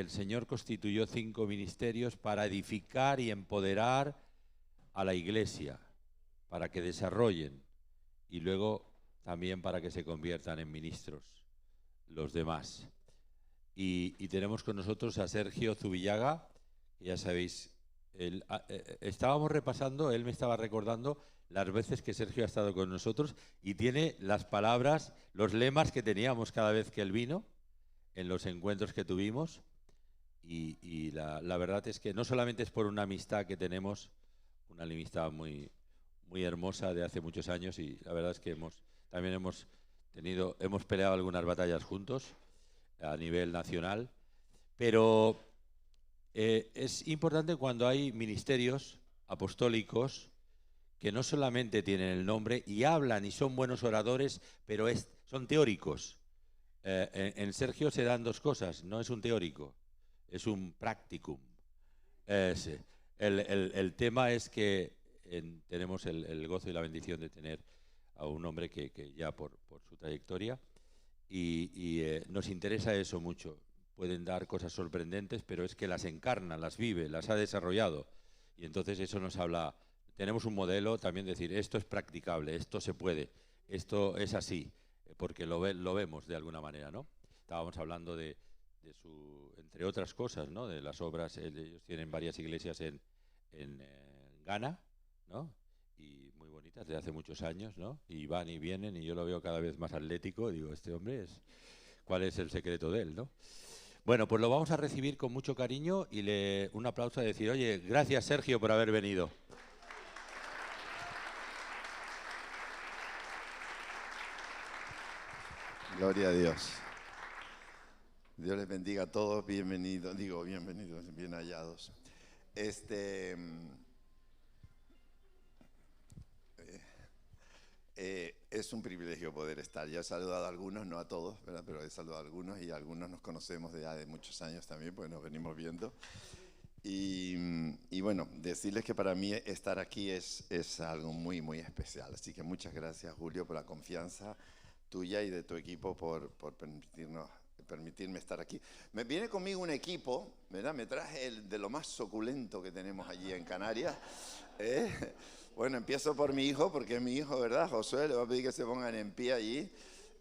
El Señor constituyó 5 ministerios para edificar y empoderar a la Iglesia, para que desarrollen y luego también para que se conviertan en ministros los demás. Y tenemos con nosotros a Sergio Zubillaga, que ya sabéis, estábamos repasando, él me estaba recordando las veces que Sergio ha estado con nosotros y tiene las palabras, los lemas que teníamos cada vez que él vino en los encuentros que tuvimos. Y la verdad es que no solamente es por una amistad que tenemos, una amistad muy, muy hermosa de hace muchos años, y la verdad es que también hemos peleado algunas batallas juntos a nivel nacional, pero es importante cuando hay ministerios apostólicos que no solamente tienen el nombre y hablan y son buenos oradores, pero son teóricos. En Sergio se dan dos cosas, no es un teórico, es un practicum. El tema es que tenemos el gozo y la bendición de tener a un hombre que ya por su trayectoria y nos interesa eso mucho. Pueden dar cosas sorprendentes, pero es que las encarna, las vive, las ha desarrollado. Y entonces eso nos habla, tenemos un modelo también de decir, esto es practicable, esto se puede, esto es así, porque lo vemos de alguna manera, ¿no? Estábamos hablando de entre otras cosas, ¿no? De las obras, ellos tienen varias iglesias en Ghana, ¿no? Y muy bonitas, de hace muchos años, ¿no? Y van y vienen, y yo lo veo cada vez más atlético, y digo, este hombre ¿cuál es el secreto de él, no? Bueno, pues lo vamos a recibir con mucho cariño y un aplauso a decir, oye, gracias Sergio por haber venido. Gloria a Dios. Dios les bendiga a todos, bienvenidos, bien hallados. Es un privilegio poder estar. Ya he saludado a algunos, no a todos, ¿verdad? Pero he saludado a algunos y algunos nos conocemos de ya de muchos años también, porque nos venimos viendo. Y bueno, decirles que para mí estar aquí es algo muy, muy especial. Así que muchas gracias, Julio, por la confianza tuya y de tu equipo por permitirme estar aquí. Me viene conmigo un equipo, ¿verdad? Me traje el de lo más suculento que tenemos allí en Canarias. Bueno, empiezo por mi hijo, porque es mi hijo, ¿verdad? Josué, le voy a pedir que se pongan en pie allí.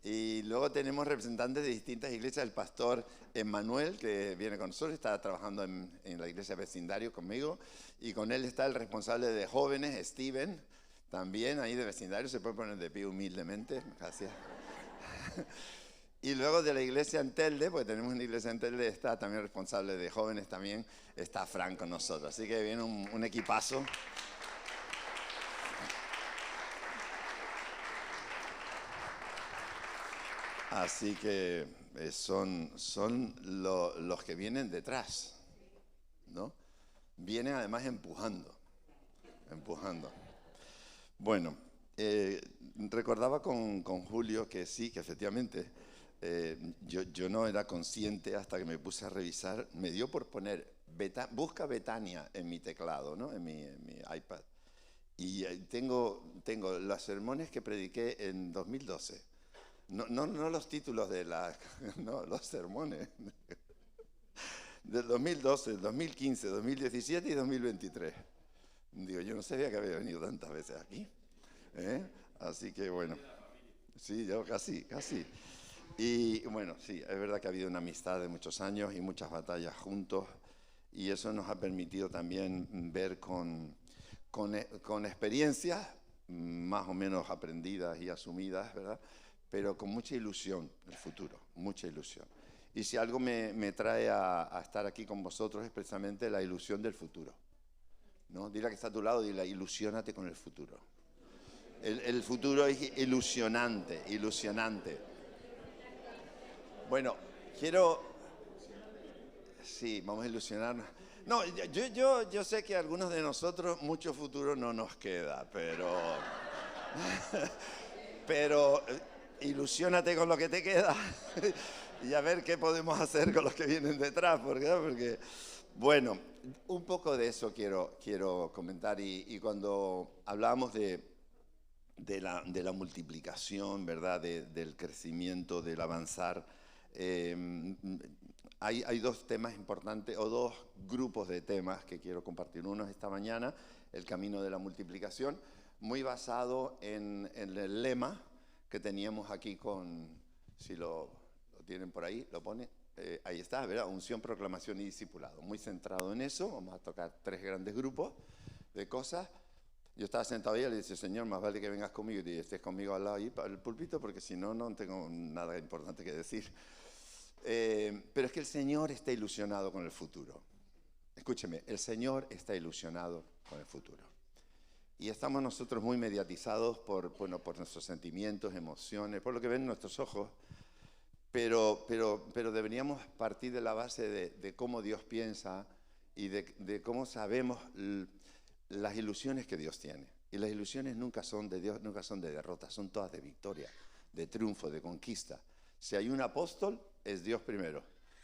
Y luego tenemos representantes de distintas iglesias. El pastor Emmanuel, que viene con nosotros, está trabajando en la iglesia vecindario conmigo. Y con él está el responsable de jóvenes, Steven, también ahí de vecindario. Se puede poner de pie humildemente. Gracias. Y luego de la iglesia en Telde, porque tenemos una iglesia en Telde, está también responsable de jóvenes, también está Frank con nosotros. Así que viene un equipazo. Así que son los que vienen detrás, ¿no? Vienen además empujando. Bueno, recordaba con Julio que sí, que efectivamente yo no era consciente hasta que me puse a revisar. Me dio por poner, busca Betania en mi teclado, ¿no? En mi iPad. Y tengo los sermones que prediqué en 2012. No los títulos no, los sermones. Del 2012, 2015, 2017 y 2023. Digo, yo no sabía que había venido tantas veces aquí. Así que bueno, sí, yo casi. Y bueno, sí, es verdad que ha habido una amistad de muchos años y muchas batallas juntos. Y eso nos ha permitido también ver con experiencias más o menos aprendidas y asumidas, ¿verdad? Pero con mucha ilusión el futuro, mucha ilusión. Y si algo me trae a estar aquí con vosotros es precisamente la ilusión del futuro, ¿no? Dile a que está a tu lado, dile, ilusiónate con el futuro. El futuro es ilusionante. Bueno, sí, vamos a ilusionarnos. No, yo sé que a algunos de nosotros mucho futuro no nos queda, pero ilusiónate con lo que te queda y a ver qué podemos hacer con los que vienen detrás, porque bueno, un poco de eso quiero comentar y cuando hablamos de la multiplicación, ¿verdad? Del crecimiento, del avanzar, hay dos temas importantes, o dos grupos de temas que quiero compartir. Uno es esta mañana, el camino de la multiplicación, muy basado en el lema que teníamos aquí con, si lo tienen por ahí, lo pone, ahí está, ¿verdad? Unción, proclamación y discipulado. Muy centrado en eso, vamos a tocar 3 grandes grupos de cosas. Yo estaba sentado ahí y le dije, Señor, más vale que vengas conmigo y estés conmigo al lado ahí para el púlpito, porque si no, no tengo nada importante que decir. Pero es que el Señor está ilusionado con el futuro. Escúcheme, el Señor está ilusionado con el futuro. Y estamos nosotros muy mediatizados por nuestros sentimientos, emociones, por lo que ven nuestros ojos, pero deberíamos partir de la base de cómo Dios piensa y de cómo sabemos las ilusiones que Dios tiene. Y las ilusiones nunca son de Dios, nunca son de derrota, son todas de victoria, de triunfo, de conquista. Si hay un apóstol, es Dios primero,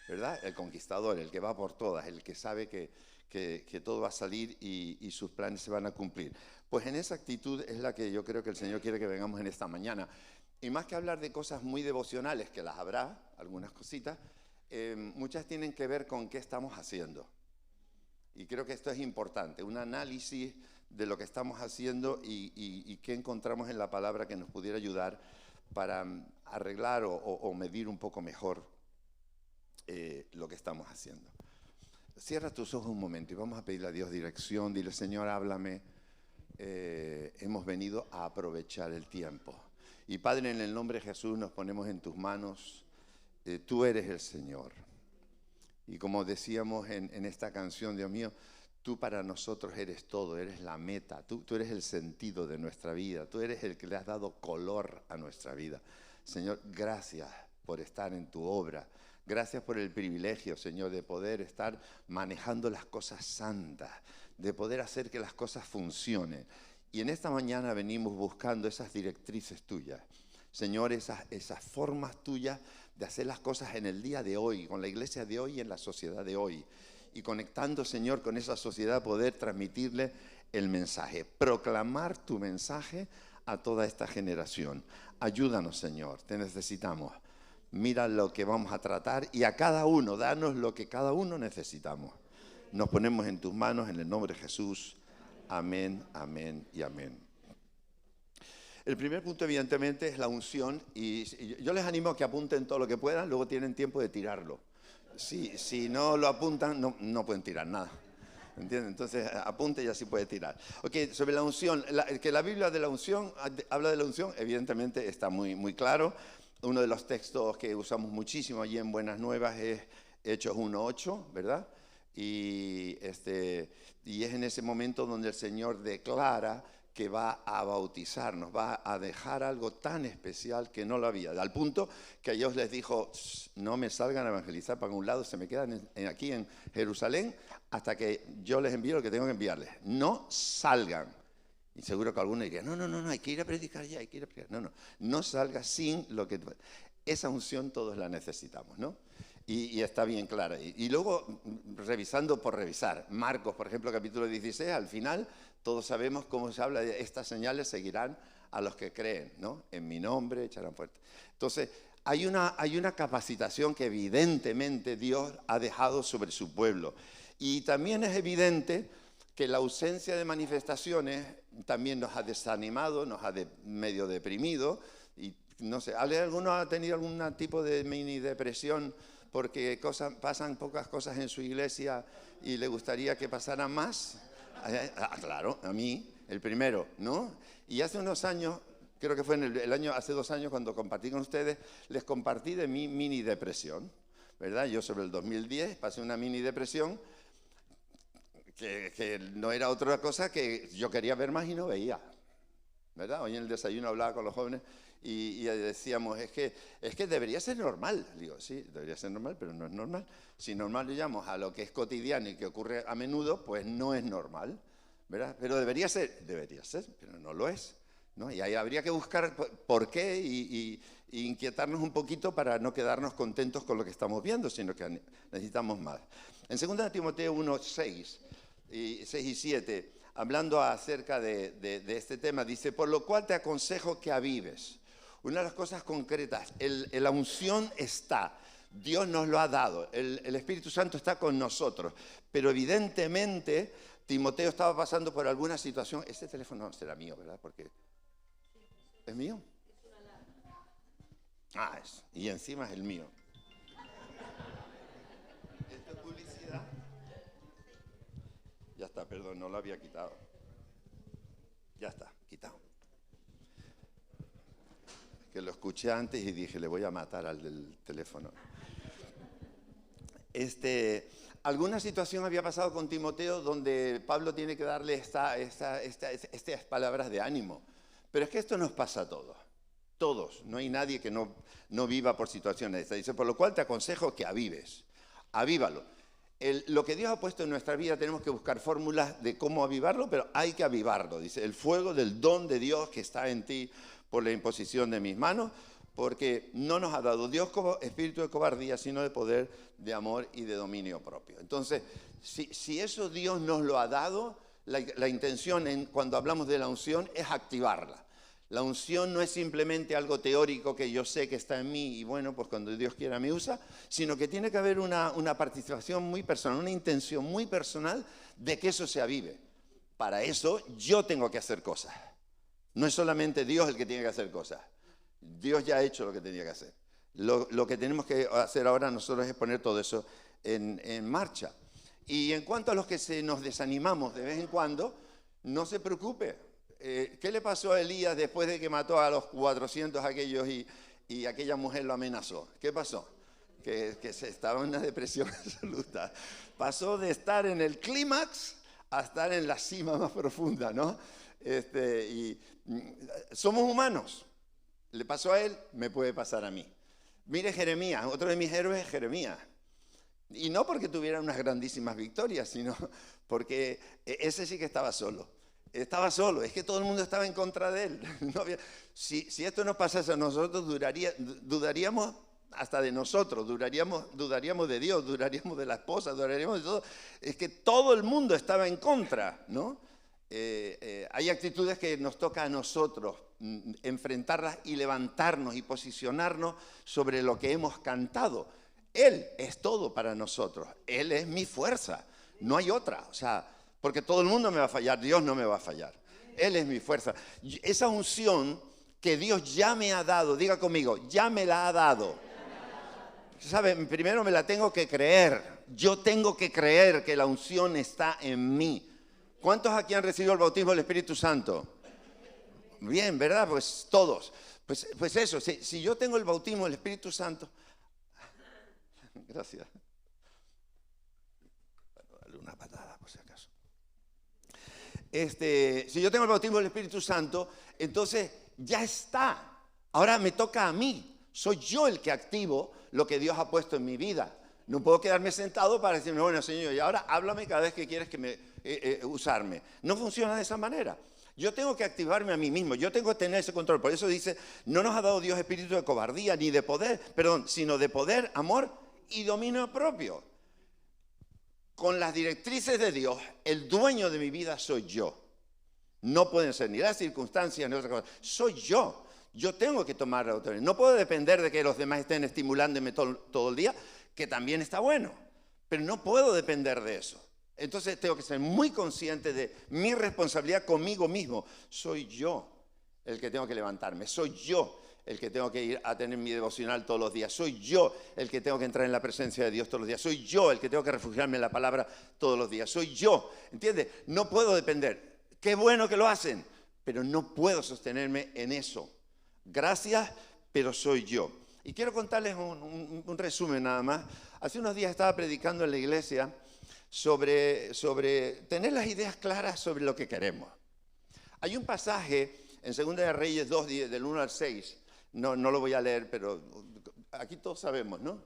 ¿verdad? El conquistador, el que va por todas, el que sabe que todo va a salir y sus planes se van a cumplir. Pues en esa actitud es la que yo creo que el Señor quiere que vengamos en esta mañana. Y más que hablar de cosas muy devocionales, que las habrá, algunas cositas, muchas tienen que ver con qué estamos haciendo. Y creo que esto es importante, un análisis de lo que estamos haciendo y qué encontramos en la palabra que nos pudiera ayudar para arreglar o medir un poco mejor lo que estamos haciendo. Cierra tus ojos un momento y vamos a pedirle a Dios dirección. Dile, Señor, háblame. Hemos venido a aprovechar el tiempo. Y Padre, en el nombre de Jesús nos ponemos en tus manos. Tú eres el Señor. Y como decíamos en esta canción, Dios mío, tú para nosotros eres todo, eres la meta, tú eres el sentido de nuestra vida, tú eres el que le has dado color a nuestra vida. Señor, gracias por estar en tu obra. Gracias por el privilegio, Señor, de poder estar manejando las cosas santas, de poder hacer que las cosas funcionen. Y en esta mañana venimos buscando esas directrices tuyas. Señor, esas formas tuyas de hacer las cosas en el día de hoy, con la iglesia de hoy y en la sociedad de hoy. Y conectando, Señor, con esa sociedad, poder transmitirle el mensaje, proclamar tu mensaje a toda esta generación. Ayúdanos, Señor, te necesitamos. Mira lo que vamos a tratar y a cada uno, danos lo que cada uno necesitamos. Nos ponemos en tus manos en el nombre de Jesús. Amén, amén y amén. El primer punto, evidentemente, es la unción. Y yo les animo a que apunten todo lo que puedan, luego tienen tiempo de tirarlo. Si no lo apuntan, no pueden tirar nada. ¿Entienden? Entonces, apunte y así puede tirar. Ok, sobre la unción, que la Biblia de la unción, habla de la unción, evidentemente está muy claro. Uno de los textos que usamos muchísimo allí en Buenas Nuevas es Hechos 1:8, ¿verdad? Y es en ese momento donde el Señor declara que va a bautizarnos, va a dejar algo tan especial que no lo había. Al punto que a ellos les dijo, no me salgan a evangelizar para un lado, se me quedan aquí en Jerusalén hasta que yo les envíe lo que tengo que enviarles. No salgan. Y seguro que algunos dirían, no, hay que ir a predicar ya, hay que ir a predicar. No salga sin lo que... Esa unción todos la necesitamos, ¿no? Y está bien clara. Y luego, revisando por revisar, Marcos, por ejemplo, capítulo 16, al final, todos sabemos cómo se habla de estas señales seguirán a los que creen, ¿no? En mi nombre echarán fuerte. Entonces, hay una capacitación que evidentemente Dios ha dejado sobre su pueblo. Y también es evidente que la ausencia de manifestaciones también nos ha desanimado, nos ha medio deprimido. Y no sé, ¿alguno ha tenido algún tipo de mini depresión porque pasan pocas cosas en su iglesia y le gustaría que pasaran más? Claro, a mí, el primero, ¿no? Y hace unos años, creo que fue hace 2 años cuando compartí con ustedes, les compartí de mi mini depresión, ¿verdad? Yo sobre el 2010 pasé una mini depresión que no era otra cosa que yo quería ver más y no veía, ¿verdad? Hoy en el desayuno hablaba con los jóvenes y decíamos, es que debería ser normal. Digo, sí, debería ser normal, pero no es normal. Si normal lo llamamos a lo que es cotidiano y que ocurre a menudo, pues no es normal, ¿verdad? Pero debería ser, pero no lo es, ¿no? Y ahí habría que buscar por qué y inquietarnos un poquito para no quedarnos contentos con lo que estamos viendo, sino que necesitamos más. En 2 Timoteo 1:6 y 7, hablando acerca de este tema, dice, por lo cual te aconsejo que avives. Una de las cosas concretas, la unción está. Dios nos lo ha dado. El Espíritu Santo está con nosotros. Pero evidentemente Timoteo estaba pasando por alguna situación. Este teléfono será mío, ¿verdad? Porque ¿es mío? Ah, y encima es el mío. ¿Esto es publicidad? Ya está, perdón, no lo había quitado. Ya está, quitado. Que lo escuché antes y dije, le voy a matar al del teléfono. Alguna situación había pasado con Timoteo donde Pablo tiene que darle estas palabras de ánimo. Pero es que esto nos pasa a todos. Todos. No hay nadie que no viva por situaciones de estas. Dice, por lo cual te aconsejo que avives. Avívalo. Lo que Dios ha puesto en nuestra vida tenemos que buscar fórmulas de cómo avivarlo, pero hay que avivarlo. Dice, el fuego del don de Dios que está en ti por la imposición de mis manos, porque no nos ha dado Dios como espíritu de cobardía, sino de poder, de amor y de dominio propio. Entonces, si eso Dios nos lo ha dado, la intención cuando hablamos de la unción es activarla. La unción no es simplemente algo teórico que yo sé que está en mí y bueno, pues cuando Dios quiera me usa, sino que tiene que haber una participación muy personal, una intención muy personal de que eso se avive. Para eso yo tengo que hacer cosas. No es solamente Dios el que tiene que hacer cosas. Dios ya ha hecho lo que tenía que hacer. Lo que tenemos que hacer ahora nosotros es poner todo eso en marcha. Y en cuanto a los que nos desanimamos de vez en cuando, no se preocupe. ¿Qué le pasó a Elías después de que mató a los 400 aquellos y aquella mujer lo amenazó? ¿Qué pasó? Que se estaba en una depresión absoluta. Pasó de estar en el clímax a estar en la cima más profunda, ¿no? Y somos humanos. Le pasó a él, me puede pasar a mí. Mire Jeremías, otro de mis héroes es Jeremías. Y no porque tuviera unas grandísimas victorias, sino porque ese sí que estaba solo. Estaba solo, es que todo el mundo estaba en contra de él. No había, si esto nos pasase a nosotros, dudaríamos hasta de nosotros, dudaríamos de Dios, dudaríamos de la esposa, dudaríamos de todo. Es que todo el mundo estaba en contra, ¿no? Hay actitudes que nos toca a nosotros enfrentarlas y levantarnos y posicionarnos sobre lo que hemos cantado. Él es todo para nosotros, Él es mi fuerza, no hay otra, o sea, porque todo el mundo me va a fallar, Dios no me va a fallar. Él es mi fuerza. Esa unción que Dios ya me ha dado, diga conmigo, ya me la ha dado. ¿Saben? Primero me la tengo que creer. Yo tengo que creer que la unción está en mí. ¿Cuántos aquí han recibido el bautismo del Espíritu Santo? Bien, ¿verdad? Pues todos. Pues eso, si yo tengo el bautismo del Espíritu Santo... Gracias. Bueno, dale una patada por si acaso. Si yo tengo el bautismo del Espíritu Santo, entonces ya está. Ahora me toca a mí. Soy yo el que activo lo que Dios ha puesto en mi vida. No puedo quedarme sentado para decirme, bueno, Señor, y ahora háblame cada vez que quieres usarme. No funciona de esa manera. Yo tengo que activarme a mí mismo. Yo tengo que tener ese control. Por eso dice, no nos ha dado Dios espíritu de cobardía ni de poder, sino de poder, amor y dominio propio. Con las directrices de Dios, el dueño de mi vida soy yo. No pueden ser ni las circunstancias ni otra cosa. Soy yo. Yo tengo que tomar la autoridad. No puedo depender de que los demás estén estimulándome todo el día, que también está bueno. Pero no puedo depender de eso. Entonces tengo que ser muy consciente de mi responsabilidad conmigo mismo. Soy yo el que tengo que levantarme. Soy yo el que tengo que ir a tener mi devocional todos los días. Soy yo el que tengo que entrar en la presencia de Dios todos los días. Soy yo el que tengo que refugiarme en la palabra todos los días. Soy yo, ¿entiendes? No puedo depender. Qué bueno que lo hacen, pero no puedo sostenerme en eso. Gracias, pero soy yo. Y quiero contarles un resumen nada más. Hace unos días estaba predicando en la iglesia sobre tener las ideas claras sobre lo que queremos. Hay un pasaje en 2 de Reyes 2, del 1 al 6. No lo voy a leer, pero aquí todos sabemos, ¿no?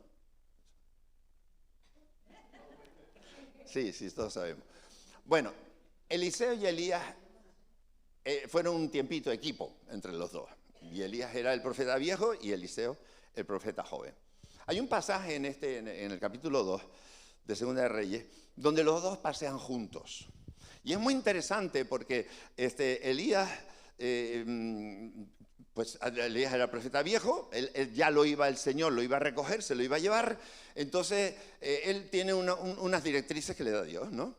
Sí, todos sabemos. Bueno, Eliseo y Elías fueron un tiempito equipo entre los dos. Y Elías era el profeta viejo y Eliseo el profeta joven. Hay un pasaje en el capítulo 2 de 2 de Reyes donde los dos pasean juntos. Y es muy interesante porque Elías pues Elías era profeta viejo, él ya el Señor lo iba a recoger, se lo iba a llevar, entonces él tiene unas directrices que le da Dios, ¿no?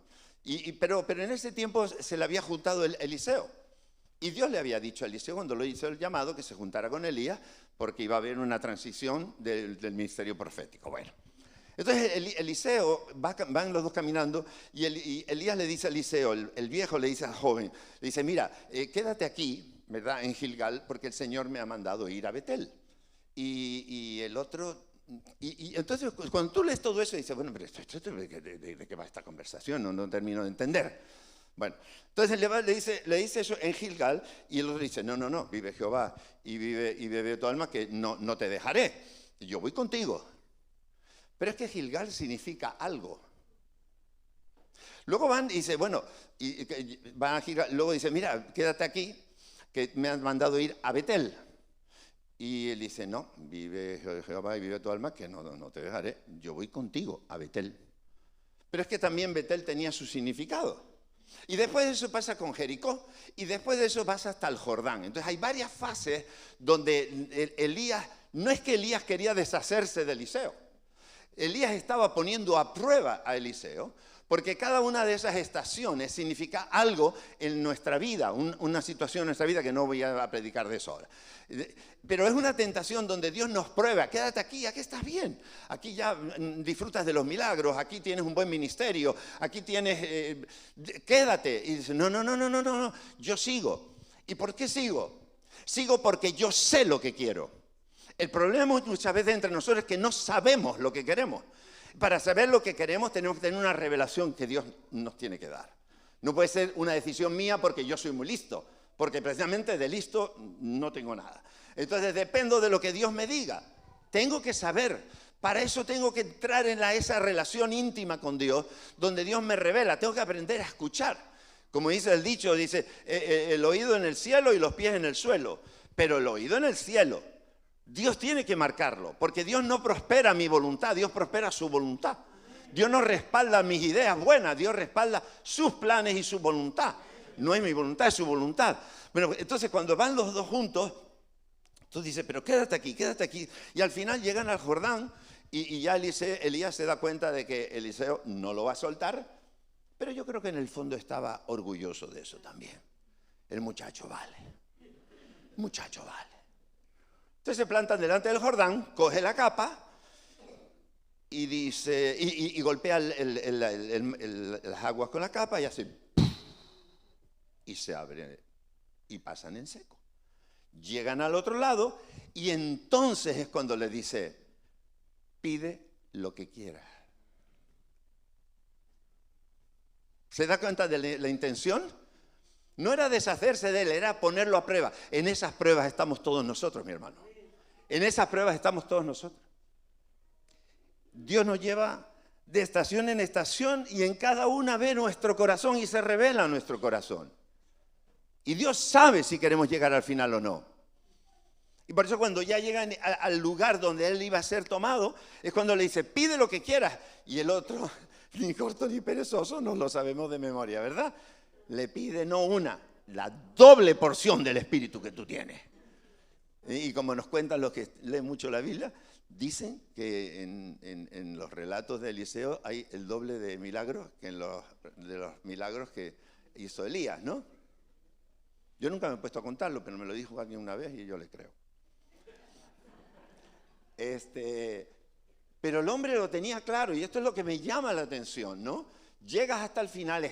Pero en ese tiempo se le había juntado Eliseo, y Dios le había dicho a Eliseo cuando lo hizo el llamado que se juntara con Elías, porque iba a haber una transición del ministerio profético. Bueno, entonces Eliseo, van los dos caminando, y Elías le dice a Eliseo, el viejo le dice al joven, le dice, mira, quédate aquí, ¿verdad?, en Gilgal, porque el Señor me ha mandado ir a Betel. Y el otro, entonces cuando tú lees todo eso, dices, bueno, pero ¿de qué va esta conversación? No termino de entender. Bueno, entonces le dice eso en Gilgal, y el otro dice, no, vive Jehová, y vive tu alma, que no te dejaré, yo voy contigo. Pero es que Gilgal significa algo. Luego van y dice, bueno, van a Gilgal, luego dice, mira, quédate aquí, que me han mandado ir a Betel. Y él dice, no, vive Jehová y vive tu alma, que no te dejaré, yo voy contigo a Betel. Pero es que también Betel tenía su significado. Y después de eso pasa con Jericó, y después de eso pasa hasta el Jordán. Entonces hay varias fases donde Elías, no es que Elías quería deshacerse de Eliseo, Elías estaba poniendo a prueba a Eliseo, porque cada una de esas estaciones significa algo en nuestra vida, una situación en nuestra vida que no voy a predicar de eso ahora. Pero es una tentación donde Dios nos prueba, quédate aquí estás bien, aquí ya disfrutas de los milagros, aquí tienes un buen ministerio, aquí tienes, quédate. Y dice, no, yo sigo. ¿Y por qué sigo? Sigo porque yo sé lo que quiero. El problema muchas veces entre nosotros es que no sabemos lo que queremos. Para saber lo que queremos tenemos que tener una revelación que Dios nos tiene que dar. No puede ser una decisión mía porque yo soy muy listo, porque precisamente de listo no tengo nada. Entonces dependo de lo que Dios me diga. Tengo que saber. Para eso tengo que entrar en esa relación íntima con Dios, donde Dios me revela. Tengo que aprender a escuchar. Como dice el dicho, dice, el oído en el cielo y los pies en el suelo. Pero el oído en el cielo, Dios tiene que marcarlo, porque Dios no prospera mi voluntad, Dios prospera su voluntad. Dios no respalda mis ideas buenas, Dios respalda sus planes y su voluntad. No es mi voluntad, es su voluntad. Bueno, entonces cuando van los dos juntos, tú dices, pero quédate aquí. Y al final llegan al Jordán y ya Elías se da cuenta de que Eliseo no lo va a soltar, pero yo creo que en el fondo estaba orgulloso de eso también. El muchacho vale. Entonces se plantan delante del Jordán, coge la capa y dice, y golpea las aguas con la capa y hace, y se abre y pasan en seco. Llegan al otro lado y entonces es cuando le dice, pide lo que quieras. ¿Se da cuenta de la intención? No era deshacerse de él, era ponerlo a prueba. En esas pruebas estamos todos nosotros, mi hermano. En esas pruebas estamos todos nosotros. Dios nos lleva de estación en estación y en cada una ve nuestro corazón y se revela nuestro corazón. Y Dios sabe si queremos llegar al final o no. Y por eso cuando ya llegan al lugar donde él iba a ser tomado, es cuando le dice, pide lo que quieras. Y el otro, ni corto ni perezoso, no lo sabemos de memoria, ¿verdad? Le pide no una, la doble porción del Espíritu que tú tienes. Y como nos cuentan los que leen mucho la Biblia, dicen que en los relatos de Eliseo hay el doble de milagros que de los milagros que hizo Elías, ¿no? Yo nunca me he puesto a contarlo, pero me lo dijo alguien una vez y yo le creo. Pero el hombre lo tenía claro y esto es lo que me llama la atención, ¿no? Llegas hasta el final,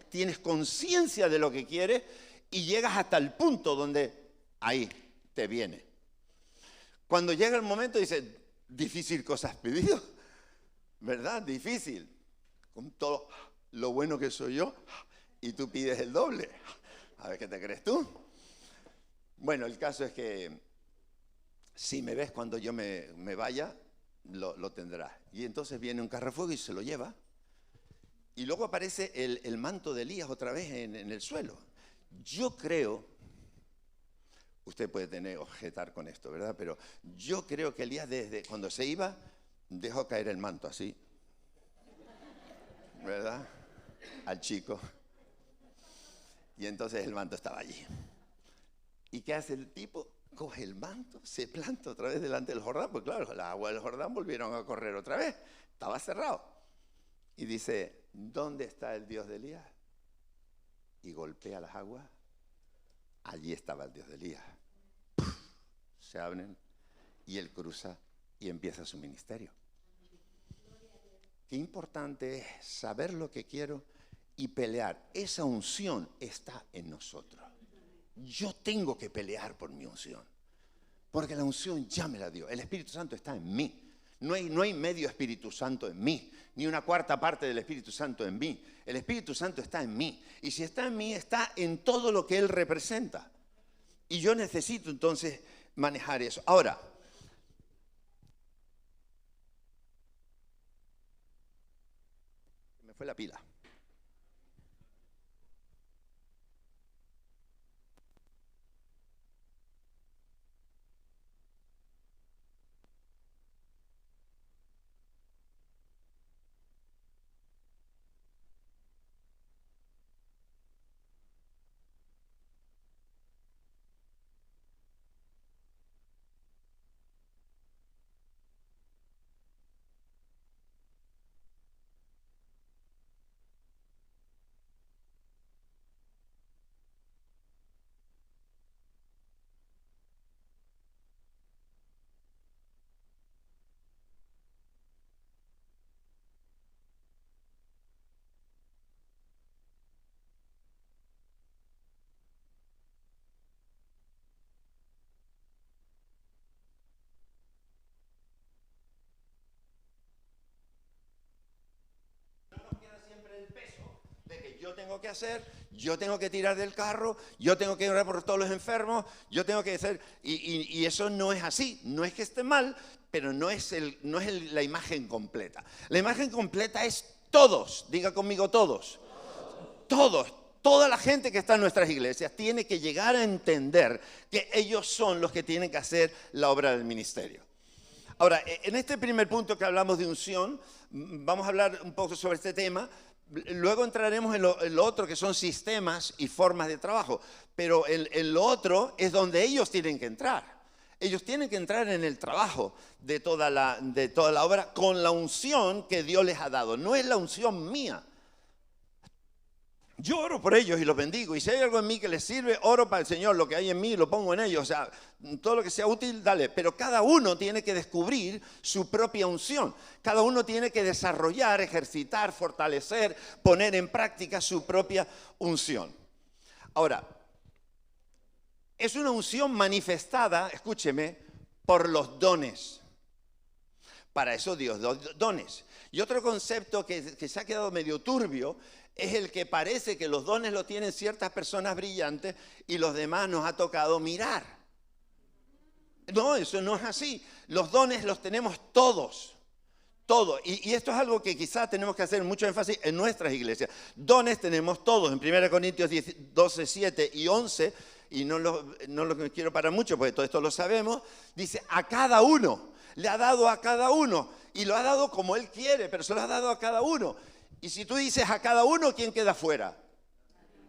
tienes conciencia de lo que quieres y llegas hasta el punto donde ahí te viene. Cuando llega el momento dices, difícil cosa has pedido, ¿verdad? Difícil. Con todo lo bueno que soy yo y tú pides el doble. A ver qué te crees tú. Bueno, el caso es que si me ves cuando yo me vaya, lo tendrás. Y entonces viene un carro de fuego y se lo lleva. Y luego aparece el manto de Elías otra vez en el suelo. Yo creo, usted puede objetar con esto, ¿verdad? Pero yo creo que Elías desde cuando se iba, dejó caer el manto así, ¿verdad? Al chico. Y entonces el manto estaba allí. ¿Y qué hace el tipo? Coge el manto, se planta otra vez delante del Jordán, porque claro, las aguas del Jordán volvieron a correr otra vez, estaba cerrado. Y dice, ¿dónde está el Dios de Elías? Y golpea las aguas, allí estaba el Dios de Elías. Se abren y él cruza y empieza su ministerio. Qué importante es saber lo que quiero y pelear. Esa unción está en nosotros. Yo tengo que pelear por mi unción, porque la unción ya me la dio. El Espíritu Santo está en mí. No hay medio Espíritu Santo en mí, ni una cuarta parte del Espíritu Santo en mí. El Espíritu Santo está en mí. Y si está en mí, está en todo lo que Él representa. Y yo necesito entonces manejar eso. Ahora, me fue la pila. Yo tengo que hacer, yo tengo que tirar del carro, yo tengo que orar por todos los enfermos, yo tengo que hacer, y eso no es así, no es que esté mal, pero no es la imagen completa. La imagen completa es todos, diga conmigo todos, toda la gente que está en nuestras iglesias tiene que llegar a entender que ellos son los que tienen que hacer la obra del ministerio. Ahora, en este primer punto que hablamos de unción, vamos a hablar un poco sobre este tema. Luego entraremos en lo otro, que son sistemas y formas de trabajo. Pero en lo otro es donde ellos tienen que entrar. Ellos tienen que entrar en el trabajo de toda la obra con la unción que Dios les ha dado. No es la unción mía. Yo oro por ellos y los bendigo. Y si hay algo en mí que les sirve, oro para el Señor. Lo que hay en mí lo pongo en ellos. O sea, todo lo que sea útil, dale. Pero cada uno tiene que descubrir su propia unción. Cada uno tiene que desarrollar, ejercitar, fortalecer, poner en práctica su propia unción. Ahora, es una unción manifestada, escúcheme, por los dones. Para eso Dios da dones. Y otro concepto que se ha quedado medio turbio es el que parece que los dones lo tienen ciertas personas brillantes y los demás nos ha tocado mirar. No, eso no es así. Los dones los tenemos todos. Todos. Y esto es algo que quizás tenemos que hacer mucho énfasis en nuestras iglesias. Dones tenemos todos. En 1 Corintios 12, 7 y 11, y no lo quiero parar mucho porque todo esto lo sabemos, dice a cada uno. Le ha dado a cada uno. Y lo ha dado como Él quiere, pero se lo ha dado a cada uno. Y si tú dices a cada uno, ¿quién queda fuera?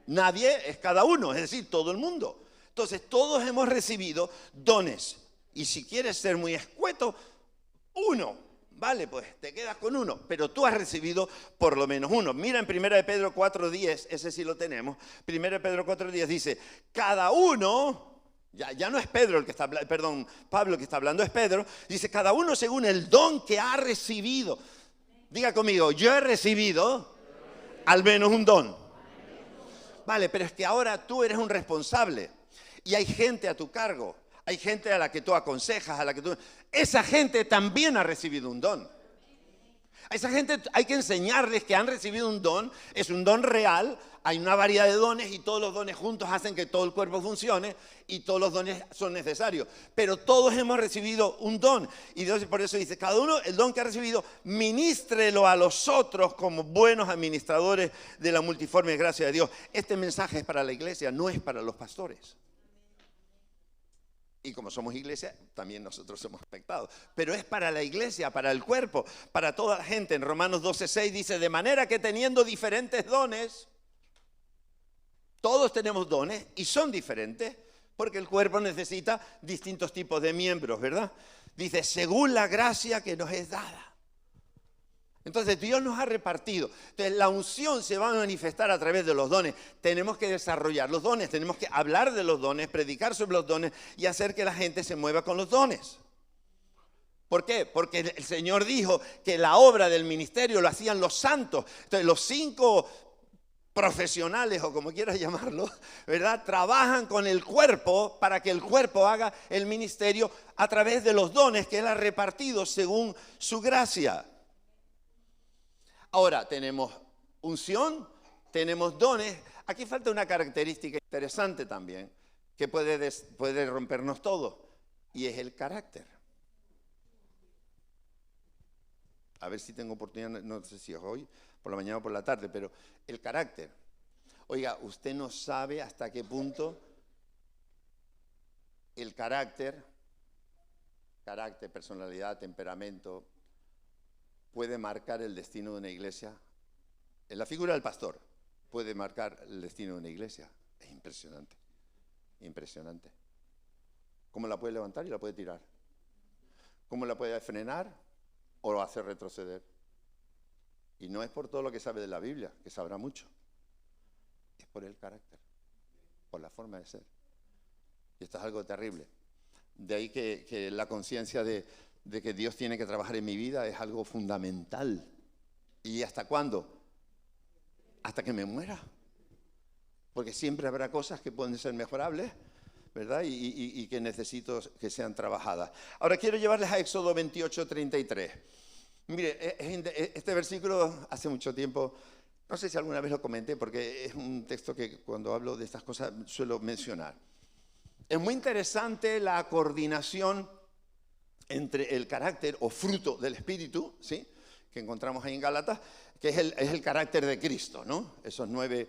Nadie, es cada uno, es decir, todo el mundo. Entonces, todos hemos recibido dones. Y si quieres ser muy escueto, uno. Vale, pues te quedas con uno. Pero tú has recibido por lo menos uno. Mira en 1 Pedro 4:10, ese sí lo tenemos. 1 Pedro 4:10 dice, cada uno... Ya no es Pedro el que está hablando, perdón, Pablo el que está hablando, es Pedro. Dice, cada uno según el don que ha recibido. Diga conmigo, yo he recibido al menos un don. Vale, pero es que ahora tú eres un responsable y hay gente a tu cargo. Hay gente a la que tú aconsejas, a la que tú... Esa gente también ha recibido un don. A esa gente hay que enseñarles que han recibido un don, es un don real, hay una variedad de dones y todos los dones juntos hacen que todo el cuerpo funcione y todos los dones son necesarios. Pero todos hemos recibido un don y Dios por eso dice, cada uno el don que ha recibido, ministrelo a los otros como buenos administradores de la multiforme gracia de Dios. Este mensaje es para la iglesia, no es para los pastores. Y como somos iglesia, también nosotros somos afectados. Pero es para la iglesia, para el cuerpo, para toda la gente. En Romanos 12:6 dice, de manera que teniendo diferentes dones, todos tenemos dones y son diferentes, Porque el cuerpo necesita distintos tipos de miembros, ¿verdad? Dice, según la gracia que nos es dada. Entonces Dios nos ha repartido. Entonces la unción se va a manifestar a través de los dones. Tenemos que desarrollar los dones, tenemos que hablar de los dones, predicar sobre los dones y hacer que la gente se mueva con los dones. ¿Por qué? Porque el Señor dijo que la obra del ministerio lo hacían los santos. Entonces los 5 profesionales, o como quieras llamarlo, ¿verdad? Trabajan con el cuerpo para que el cuerpo haga el ministerio a través de los dones que Él ha repartido según su gracia. Ahora tenemos unción, tenemos dones. Aquí falta una característica interesante también que puede rompernos todo, y es el carácter. A ver si tengo oportunidad, no sé si es hoy, por la mañana o por la tarde, pero el carácter. Oiga, usted no sabe hasta qué punto el carácter, personalidad, temperamento, puede marcar el destino de una iglesia. En la figura del pastor puede marcar el destino de una iglesia. Es impresionante, impresionante. ¿Cómo la puede levantar y la puede tirar? ¿Cómo la puede frenar o lo hace retroceder? Y no es por todo lo que sabe de la Biblia, que sabrá mucho. Es por el carácter, por la forma de ser. Y esto es algo terrible. De ahí que la conciencia de que Dios tiene que trabajar en mi vida es algo fundamental. ¿Y hasta cuándo? Hasta que me muera. Porque siempre habrá cosas que pueden ser mejorables, ¿verdad? Y que necesito que sean trabajadas. Ahora quiero llevarles a Éxodo 28:33. Mire, este versículo hace mucho tiempo, no sé si alguna vez lo comenté, porque es un texto que cuando hablo de estas cosas suelo mencionar. Es muy interesante la coordinación entre el carácter o fruto del Espíritu, ¿sí?, que encontramos ahí en Gálatas, que es el carácter de Cristo, ¿no? Esas 9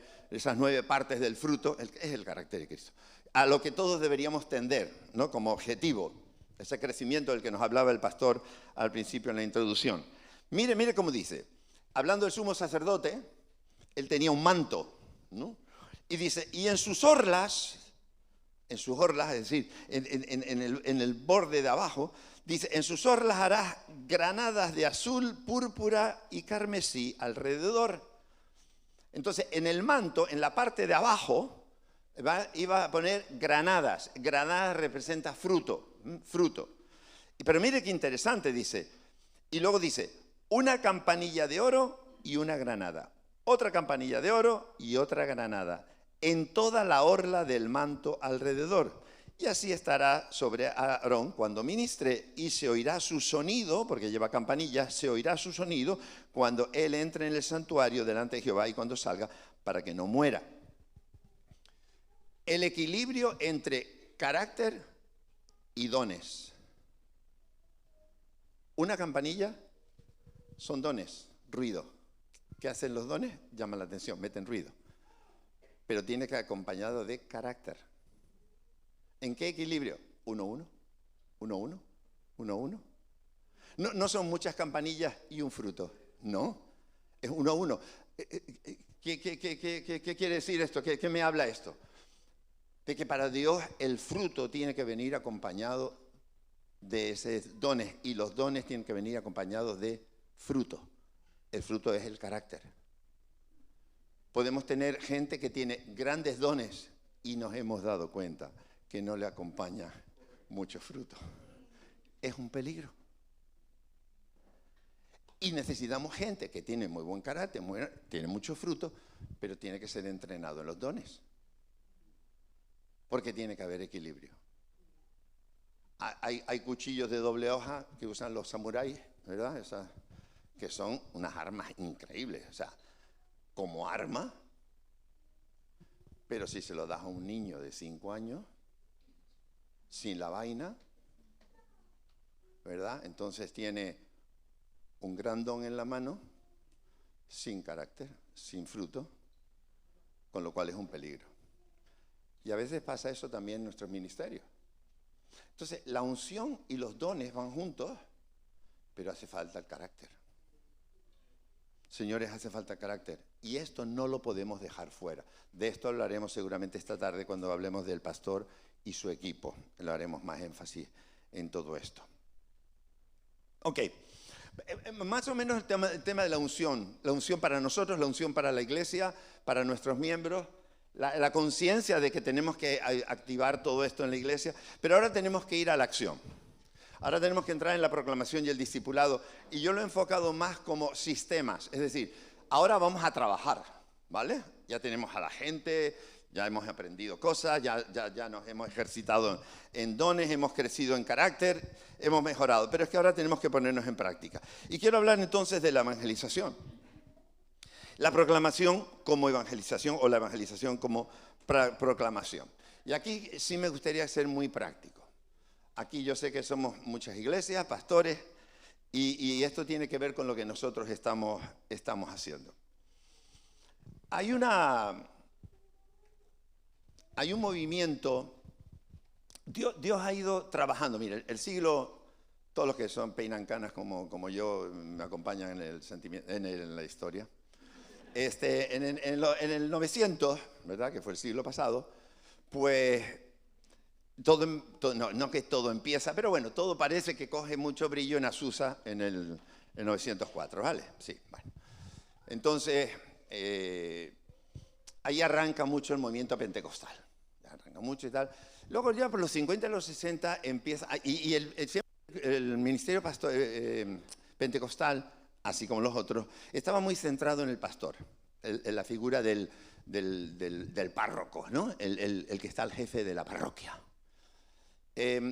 partes del fruto es el carácter de Cristo. A lo que todos deberíamos tender, ¿no?, como objetivo, ese crecimiento del que nos hablaba el pastor al principio en la introducción. Mire cómo dice, hablando del sumo sacerdote, él tenía un manto, ¿no? Y dice, y en sus orlas, es decir, en el borde de abajo, dice, en sus orlas harás granadas de azul, púrpura y carmesí alrededor. Entonces, en el manto, en la parte de abajo, iba a poner granadas. Granadas representa fruto. Pero mire qué interesante, dice. Y luego dice, una campanilla de oro y una granada. Otra campanilla de oro y otra granada. En toda la orla del manto alrededor. Y así estará sobre Aarón cuando ministre, y se oirá su sonido, porque lleva campanilla, se oirá su sonido cuando él entre en el santuario delante de Jehová y cuando salga, para que no muera. El equilibrio entre carácter y dones. Una campanilla son dones, ruido. ¿Qué hacen los dones? Llaman la atención, meten ruido. Pero tiene que ir acompañado de carácter. ¿En qué equilibrio? 1-1, 1-1, 1-1. No son muchas campanillas y un fruto, no, es 1-1. ¿Qué quiere decir esto? ¿Qué me habla esto? De que para Dios el fruto tiene que venir acompañado de esos dones, y los dones tienen que venir acompañados de fruto. El fruto es el carácter. Podemos tener gente que tiene grandes dones y nos hemos dado cuenta que no le acompaña mucho fruto. Es un peligro. Y necesitamos gente que tiene muy buen carácter, tiene mucho fruto, pero tiene que ser entrenado en los dones. Porque tiene que haber equilibrio. Hay cuchillos de doble hoja que usan los samuráis, ¿verdad? Que son unas armas increíbles. O sea, como arma, pero si se lo das a un niño de 5 años, sin la vaina, ¿verdad? Entonces tiene un gran don en la mano, sin carácter, sin fruto, con lo cual es un peligro. Y a veces pasa eso también en nuestros ministerios. Entonces, la unción y los dones van juntos, pero hace falta el carácter. Señores, hace falta carácter. Y esto no lo podemos dejar fuera. De esto hablaremos seguramente esta tarde cuando hablemos del pastor y su equipo. Lo haremos más énfasis en todo esto. Ok, más o menos el tema de la unción para nosotros, la unción para la iglesia, para nuestros miembros, la conciencia de que tenemos que activar todo esto en la iglesia, pero ahora tenemos que ir a la acción. Ahora tenemos que entrar en la proclamación y el discipulado, y yo lo he enfocado más como sistemas, es decir, ahora vamos a trabajar, ¿vale? Ya tenemos a la gente, ya hemos aprendido cosas, ya nos hemos ejercitado en dones, hemos crecido en carácter, hemos mejorado, pero es que ahora tenemos que ponernos en práctica. Y quiero hablar entonces de la evangelización. La proclamación como evangelización o la evangelización como proclamación. Y aquí sí me gustaría ser muy práctico. Aquí yo sé que somos muchas iglesias, pastores, y esto tiene que ver con lo que nosotros estamos haciendo. Hay un movimiento, Dios ha ido trabajando. Mire, el siglo, todos los que peinan canas como yo me acompañan en la historia. En el 900, ¿verdad? Que fue el siglo pasado, pues no que todo empieza, pero bueno, todo parece que coge mucho brillo en Azusa en el 904, ¿vale? Sí, bueno. Entonces, ahí arranca mucho el movimiento pentecostal. Arranca mucho y tal. Luego ya por los 50 y los 60 empieza, y el ministerio pentecostal, así como los otros, estaba muy centrado en el pastor, en la figura del párroco, ¿no? El que está al jefe de la parroquia.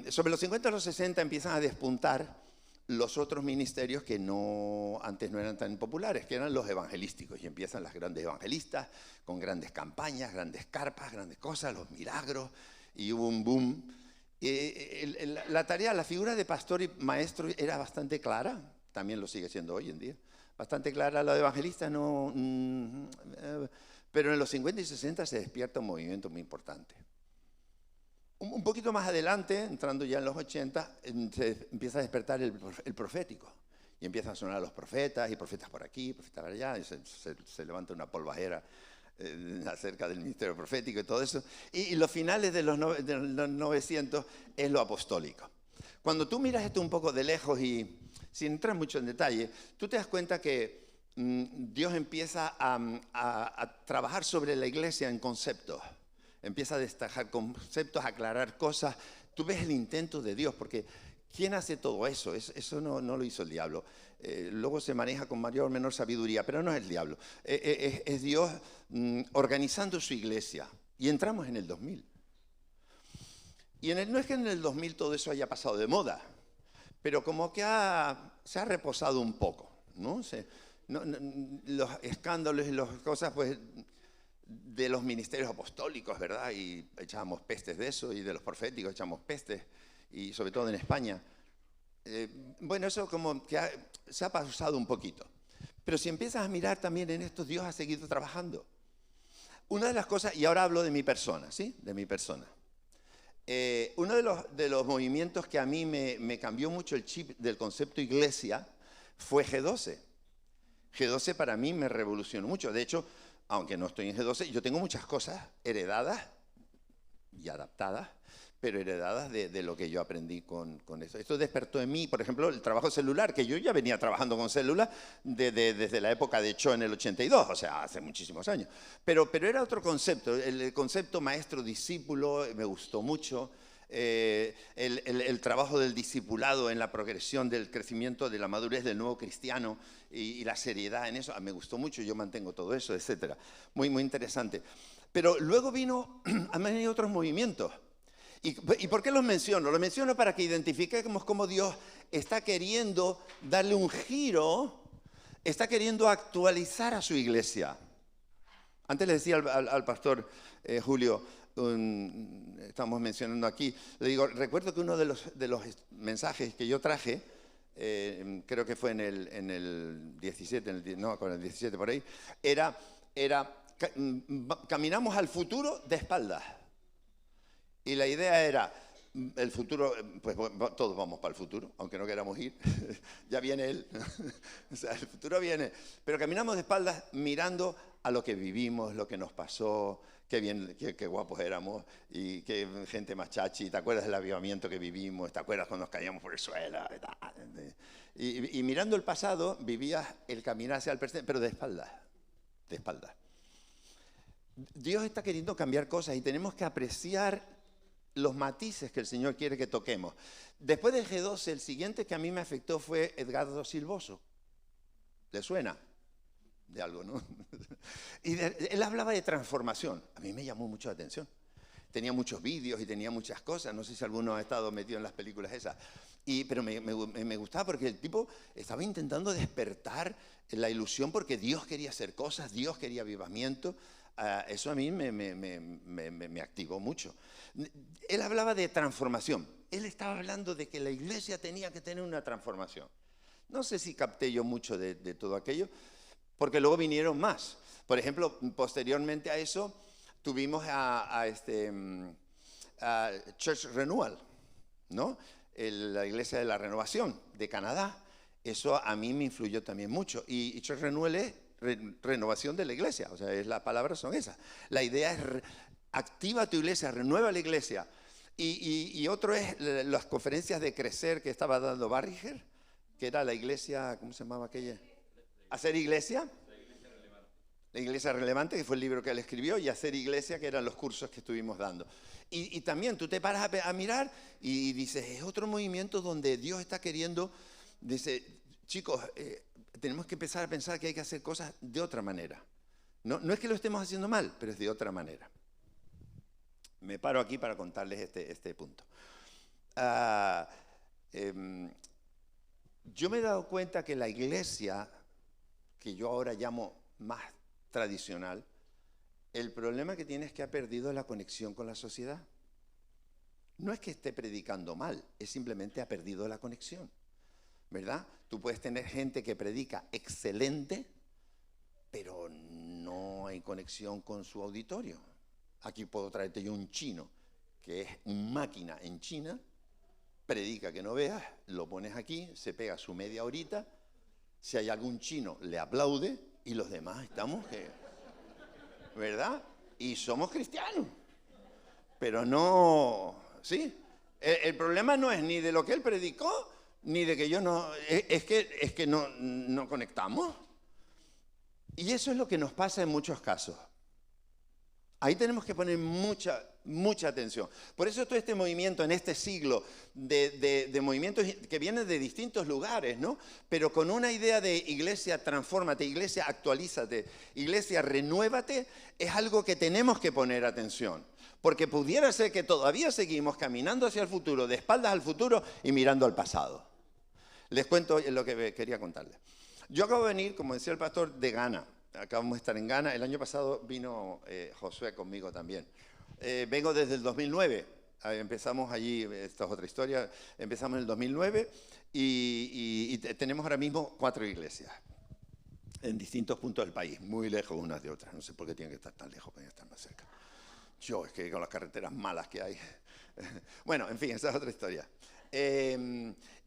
Sobre los 50 y los 60 empiezan a despuntar los otros ministerios que antes no eran tan populares, que eran los evangelísticos, y empiezan las grandes evangelistas con grandes campañas, grandes carpas, grandes cosas, los milagros, y hubo un boom. La figura de pastor y maestro era bastante clara, también lo sigue siendo hoy en día, bastante clara. Lo de evangelista no, pero en los 50 y 60 se despierta un movimiento muy importante. Un poquito más adelante, entrando ya en los 80, se empieza a despertar el profético. Y empiezan a sonar los profetas, y profetas por aquí, profetas por allá, y se levanta una polvajera acerca del ministerio profético y todo eso. Y los finales de los 900 es lo apostólico. Cuando tú miras esto un poco de lejos y sin entrar mucho en detalle, tú te das cuenta que Dios empieza a trabajar sobre la iglesia en conceptos. Empieza a destacar conceptos, a aclarar cosas. Tú ves el intento de Dios, porque ¿quién hace todo eso? Eso no lo hizo el diablo. Luego se maneja con mayor o menor sabiduría, pero no es el diablo. Es Dios organizando su iglesia. Y entramos en el 2000. Y no es que en el 2000 todo eso haya pasado de moda, pero como que se ha reposado un poco, ¿no? Los escándalos y las cosas, pues, de los ministerios apostólicos, ¿verdad? Y echábamos pestes de eso, y de los proféticos echamos pestes, y sobre todo en España. Bueno, eso como que se ha pausado un poquito. Pero si empiezas a mirar también en esto, Dios ha seguido trabajando. Una de las cosas, y ahora hablo de mi persona, ¿sí? De mi persona. Uno de los movimientos que a mí me cambió mucho el chip del concepto iglesia fue G12. G12 para mí me revolucionó mucho. De hecho, aunque no estoy en G12, yo tengo muchas cosas heredadas y adaptadas, pero heredadas de lo que yo aprendí con eso. Esto despertó en mí, por ejemplo, el trabajo celular, que yo ya venía trabajando con células desde la época de Cho en el 82, o sea, hace muchísimos años. Pero era otro concepto, el concepto maestro-discípulo me gustó mucho. El trabajo del discipulado en la progresión del crecimiento de la madurez del nuevo cristiano y la seriedad en eso, me gustó mucho, yo mantengo todo eso, etcétera. Muy, muy interesante. Pero luego han venido otros movimientos. ¿Y por qué los menciono? Los menciono para que identifiquemos cómo Dios está queriendo darle un giro, está queriendo actualizar a su iglesia. Antes le decía al pastor Julio, estamos mencionando aquí, le digo, recuerdo que uno de los mensajes que yo traje, creo que fue en el 17, no, con el 17 por ahí, era caminamos al futuro de espaldas. Y la idea era, el futuro, pues todos vamos para el futuro, aunque no queramos ir, ya viene él, o sea, el futuro viene, pero caminamos de espaldas mirando a lo que vivimos, lo que nos pasó, qué bien, qué guapos éramos y qué gente más chachi. ¿Te acuerdas del avivamiento que vivimos? ¿Te acuerdas cuando nos caíamos por el suelo? Y mirando el pasado, vivías el caminar hacia el presente, pero de espaldas, de espaldas. Dios está queriendo cambiar cosas y tenemos que apreciar los matices que el Señor quiere que toquemos. Después del G12, el siguiente que a mí me afectó fue Edgardo Silvoso. ¿Le suena? De algo, ¿no? Y él hablaba de transformación. A mí me llamó mucho la atención. Tenía muchos vídeos y tenía muchas cosas. No sé si alguno ha estado metido en las películas esas. Pero me gustaba porque el tipo estaba intentando despertar la ilusión porque Dios quería hacer cosas, Dios quería avivamiento. Eso a mí me activó mucho. Él hablaba de transformación. Él estaba hablando de que la iglesia tenía que tener una transformación. No sé si capté yo mucho de todo aquello, porque luego vinieron más. Por ejemplo, posteriormente a eso, tuvimos a Church Renewal, ¿no? La Iglesia de la Renovación de Canadá. Eso a mí me influyó también mucho. Y Church Renewal es renovación de la iglesia, o sea, las palabras son esas. La idea es activa tu iglesia, renueva la iglesia. Y otro es las conferencias de crecer que estaba dando Barriger, que era la iglesia, ¿cómo se llamaba aquella? ¿Hacer iglesia? La iglesia relevante, que fue el libro que él escribió, y Hacer iglesia, que eran los cursos que estuvimos dando. Y también tú te paras a mirar y dices, es otro movimiento donde Dios está queriendo, dice, chicos, tenemos que empezar a pensar que hay que hacer cosas de otra manera. No es que lo estemos haciendo mal, pero es de otra manera. Me paro aquí para contarles este punto. Yo me he dado cuenta que la iglesia, que yo ahora llamo más tradicional, el problema que tiene es que ha perdido la conexión con la sociedad. No es que esté predicando mal, es simplemente ha perdido la conexión, ¿verdad? Tú puedes tener gente que predica excelente, pero no hay conexión con su auditorio. Aquí puedo traerte yo un chino, que es una máquina en China, predica que no veas, lo pones aquí, se pega su media horita, si hay algún chino le aplaude y los demás estamos, ¿verdad? Y somos cristianos, pero no, ¿sí? El problema no es ni de lo que él predicó, ni de que yo no, es que no conectamos. Y eso es lo que nos pasa en muchos casos. Ahí tenemos que poner mucha atención. Por eso todo este movimiento en este siglo de movimientos que vienen de distintos lugares, ¿no? Pero con una idea de iglesia transfórmate, iglesia actualízate, iglesia renuévate, es algo que tenemos que poner atención. Porque pudiera ser que todavía seguimos caminando hacia el futuro, de espaldas al futuro y mirando al pasado. Les cuento lo que quería contarles. Yo acabo de venir, como decía el pastor, de Ghana. Acabamos de estar en Ghana. El año pasado vino Josué conmigo también. Vengo desde el 2009. Empezamos allí, esta es otra historia. Empezamos en el 2009 y tenemos ahora mismo 4 iglesias en distintos puntos del país, muy lejos unas de otras. No sé por qué tienen que estar tan lejos, podrían estar más cerca. Es que con las carreteras malas que hay. Bueno, en fin, esa es otra historia.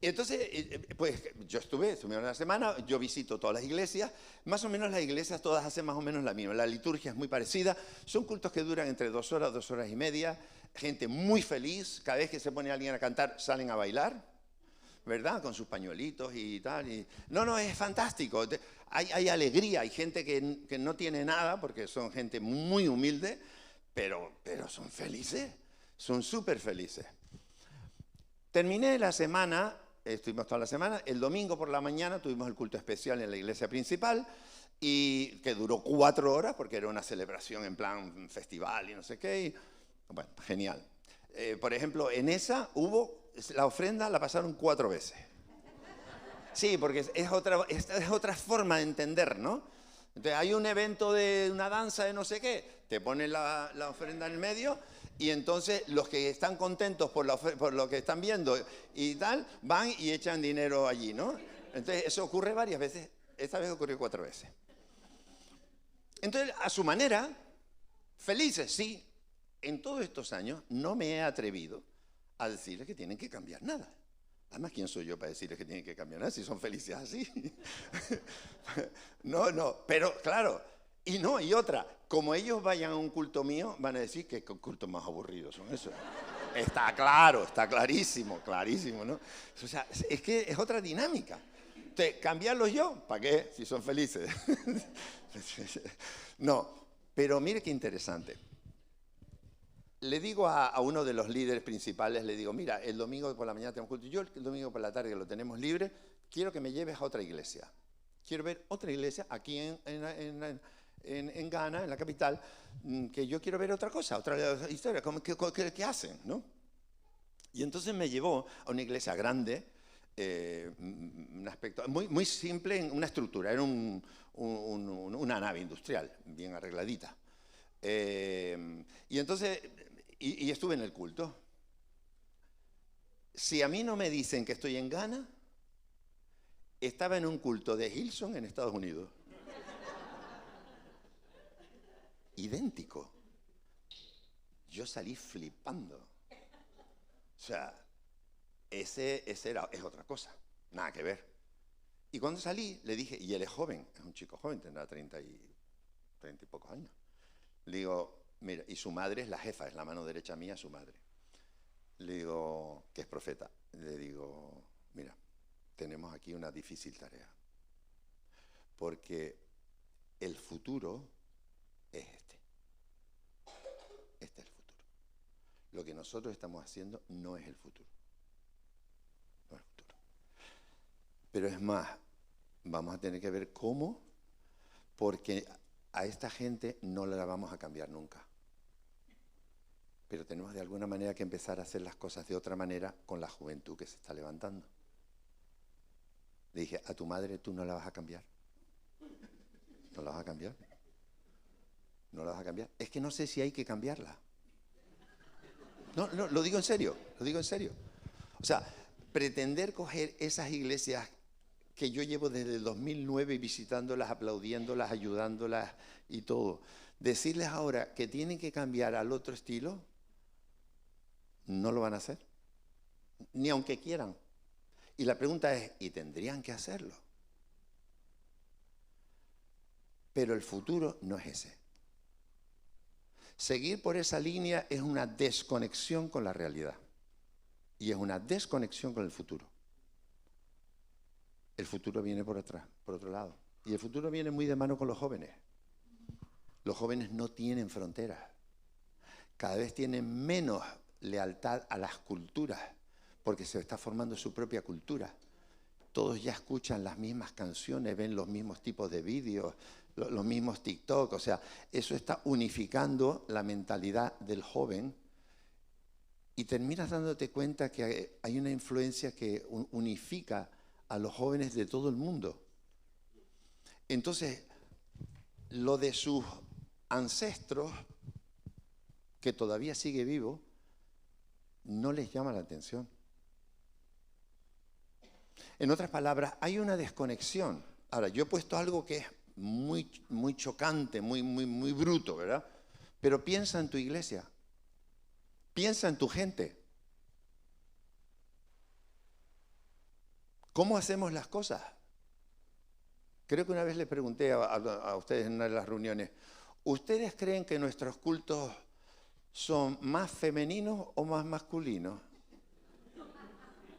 Entonces, pues yo estuve una semana, yo visito todas las iglesias, más o menos las iglesias todas hacen más o menos la misma, la liturgia es muy parecida, son cultos que duran entre 2 horas, 2 horas y media, gente muy feliz, cada vez que se pone alguien a cantar salen a bailar, ¿verdad? Con sus pañuelitos y tal. No, es fantástico, hay alegría, hay gente que no tiene nada porque son gente muy humilde, pero son felices, son súper felices. Terminé la semana, estuvimos toda la semana, el domingo por la mañana tuvimos el culto especial en la iglesia principal, y que duró 4 horas porque era una celebración en plan festival y no sé qué. Y, bueno, genial. Por ejemplo, en esa la ofrenda la pasaron 4 veces. Sí, porque es otra forma de entender, ¿no? Entonces hay un evento de una danza de no sé qué, te ponen la ofrenda en el medio. Y entonces los que están contentos por lo que están viendo y tal, van y echan dinero allí, ¿no? Entonces eso ocurre varias veces, esta vez ocurrió 4 veces. Entonces, a su manera, felices, sí, en todos estos años no me he atrevido a decirles que tienen que cambiar nada. Además, ¿quién soy yo para decirles que tienen que cambiar nada si son felices así? No, pero claro, Y no, y otra, como ellos vayan a un culto mío, van a decir que cultos más aburridos son esos. Está claro, está clarísimo, clarísimo, ¿no? O sea, es que es otra dinámica. Cambiarlos yo, ¿para qué? Si son felices. No, pero mire qué interesante. Le digo a uno de los líderes principales, le digo, mira, el domingo por la mañana tenemos culto, yo el domingo por la tarde que lo tenemos libre, quiero que me lleves a otra iglesia. Quiero ver otra iglesia aquí en Ghana, en la capital, que yo quiero ver otra cosa, otra historia, ¿qué hacen? ¿No? Y entonces me llevó a una iglesia grande, un aspecto muy, muy simple, una estructura, era una nave industrial, bien arregladita. Y entonces, y estuve en el culto. Si a mí no me dicen que estoy en Ghana, estaba en un culto de Hillsong en Estados Unidos. Idéntico. Yo salí flipando. O sea, es otra cosa, nada que ver. Y cuando salí, le dije, y él es joven, es un chico joven, tendrá 30 y pocos años. Le digo, mira, y su madre es la jefa, es la mano derecha mía, su madre. Le digo, que es profeta. Le digo, mira, tenemos aquí una difícil tarea. Porque el futuro es este. Este es el futuro. Lo que nosotros estamos haciendo no es el futuro. No es el futuro. Pero es más, vamos a tener que ver cómo, porque a esta gente no la vamos a cambiar nunca. Pero tenemos de alguna manera que empezar a hacer las cosas de otra manera con la juventud que se está levantando. Le dije, a tu madre tú no la vas a cambiar. ¿No la vas a cambiar? ¿No la vas a cambiar? Es que no sé si hay que cambiarla. No, lo digo en serio, lo digo en serio. O sea, pretender coger esas iglesias que yo llevo desde el 2009 visitándolas, aplaudiéndolas, ayudándolas y todo, decirles ahora que tienen que cambiar al otro estilo, no lo van a hacer, ni aunque quieran. Y la pregunta es, ¿y tendrían que hacerlo? Pero el futuro no es ese. Seguir por esa línea es una desconexión con la realidad y es una desconexión con el futuro. El futuro viene por atrás, por otro lado. Y el futuro viene muy de mano con los jóvenes. Los jóvenes no tienen fronteras. Cada vez tienen menos lealtad a las culturas porque se está formando su propia cultura. Todos ya escuchan las mismas canciones, ven los mismos tipos de vídeos, los mismos TikTok. O sea, eso está unificando la mentalidad del joven y terminas dándote cuenta que hay una influencia que unifica a los jóvenes de todo el mundo. Entonces, lo de sus ancestros, que todavía sigue vivo, no les llama la atención. En otras palabras, hay una desconexión. Ahora, yo he puesto algo que es muy, muy chocante, muy bruto, ¿verdad? Pero piensa en tu iglesia. Piensa en tu gente. ¿Cómo hacemos las cosas? Creo que una vez le pregunté a ustedes en una de las reuniones, ¿ustedes creen que nuestros cultos son más femeninos o más masculinos?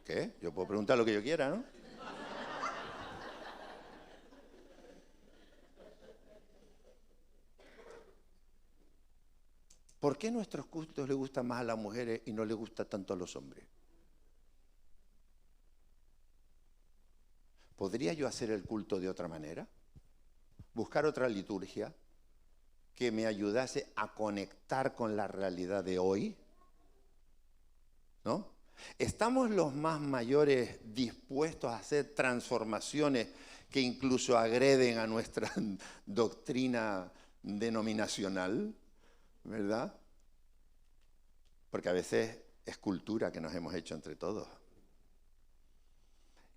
¿Qué? Yo puedo preguntar lo que yo quiera, ¿no? ¿Por qué nuestros cultos les gustan más a las mujeres y no les gusta tanto a los hombres? ¿Podría yo hacer el culto de otra manera? ¿Buscar otra liturgia que me ayudase a conectar con la realidad de hoy? ¿No? ¿Estamos los más mayores dispuestos a hacer transformaciones que incluso agreden a nuestra doctrina denominacional? ¿Verdad? Porque a veces es cultura que nos hemos hecho entre todos.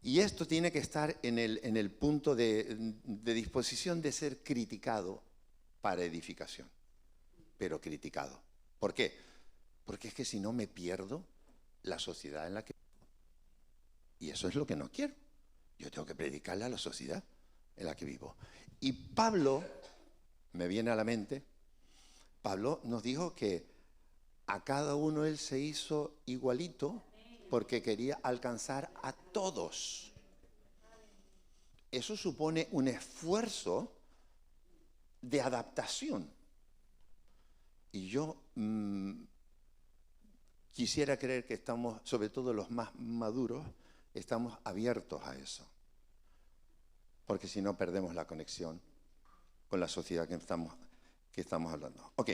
Y esto tiene que estar en el punto de disposición de ser criticado para edificación, pero criticado. ¿Por qué? Porque es que si no me pierdo la sociedad en la que vivo. Y eso es lo que no quiero. Yo tengo que predicarle a la sociedad en la que vivo. Y Pablo me viene a la mente, Pablo nos dijo que a cada uno él se hizo igualito porque quería alcanzar a todos. Eso supone un esfuerzo de adaptación. Y yo quisiera creer que estamos, sobre todo los más maduros, estamos abiertos a eso. Porque si no perdemos la conexión con la sociedad que estamos hablando. Ok.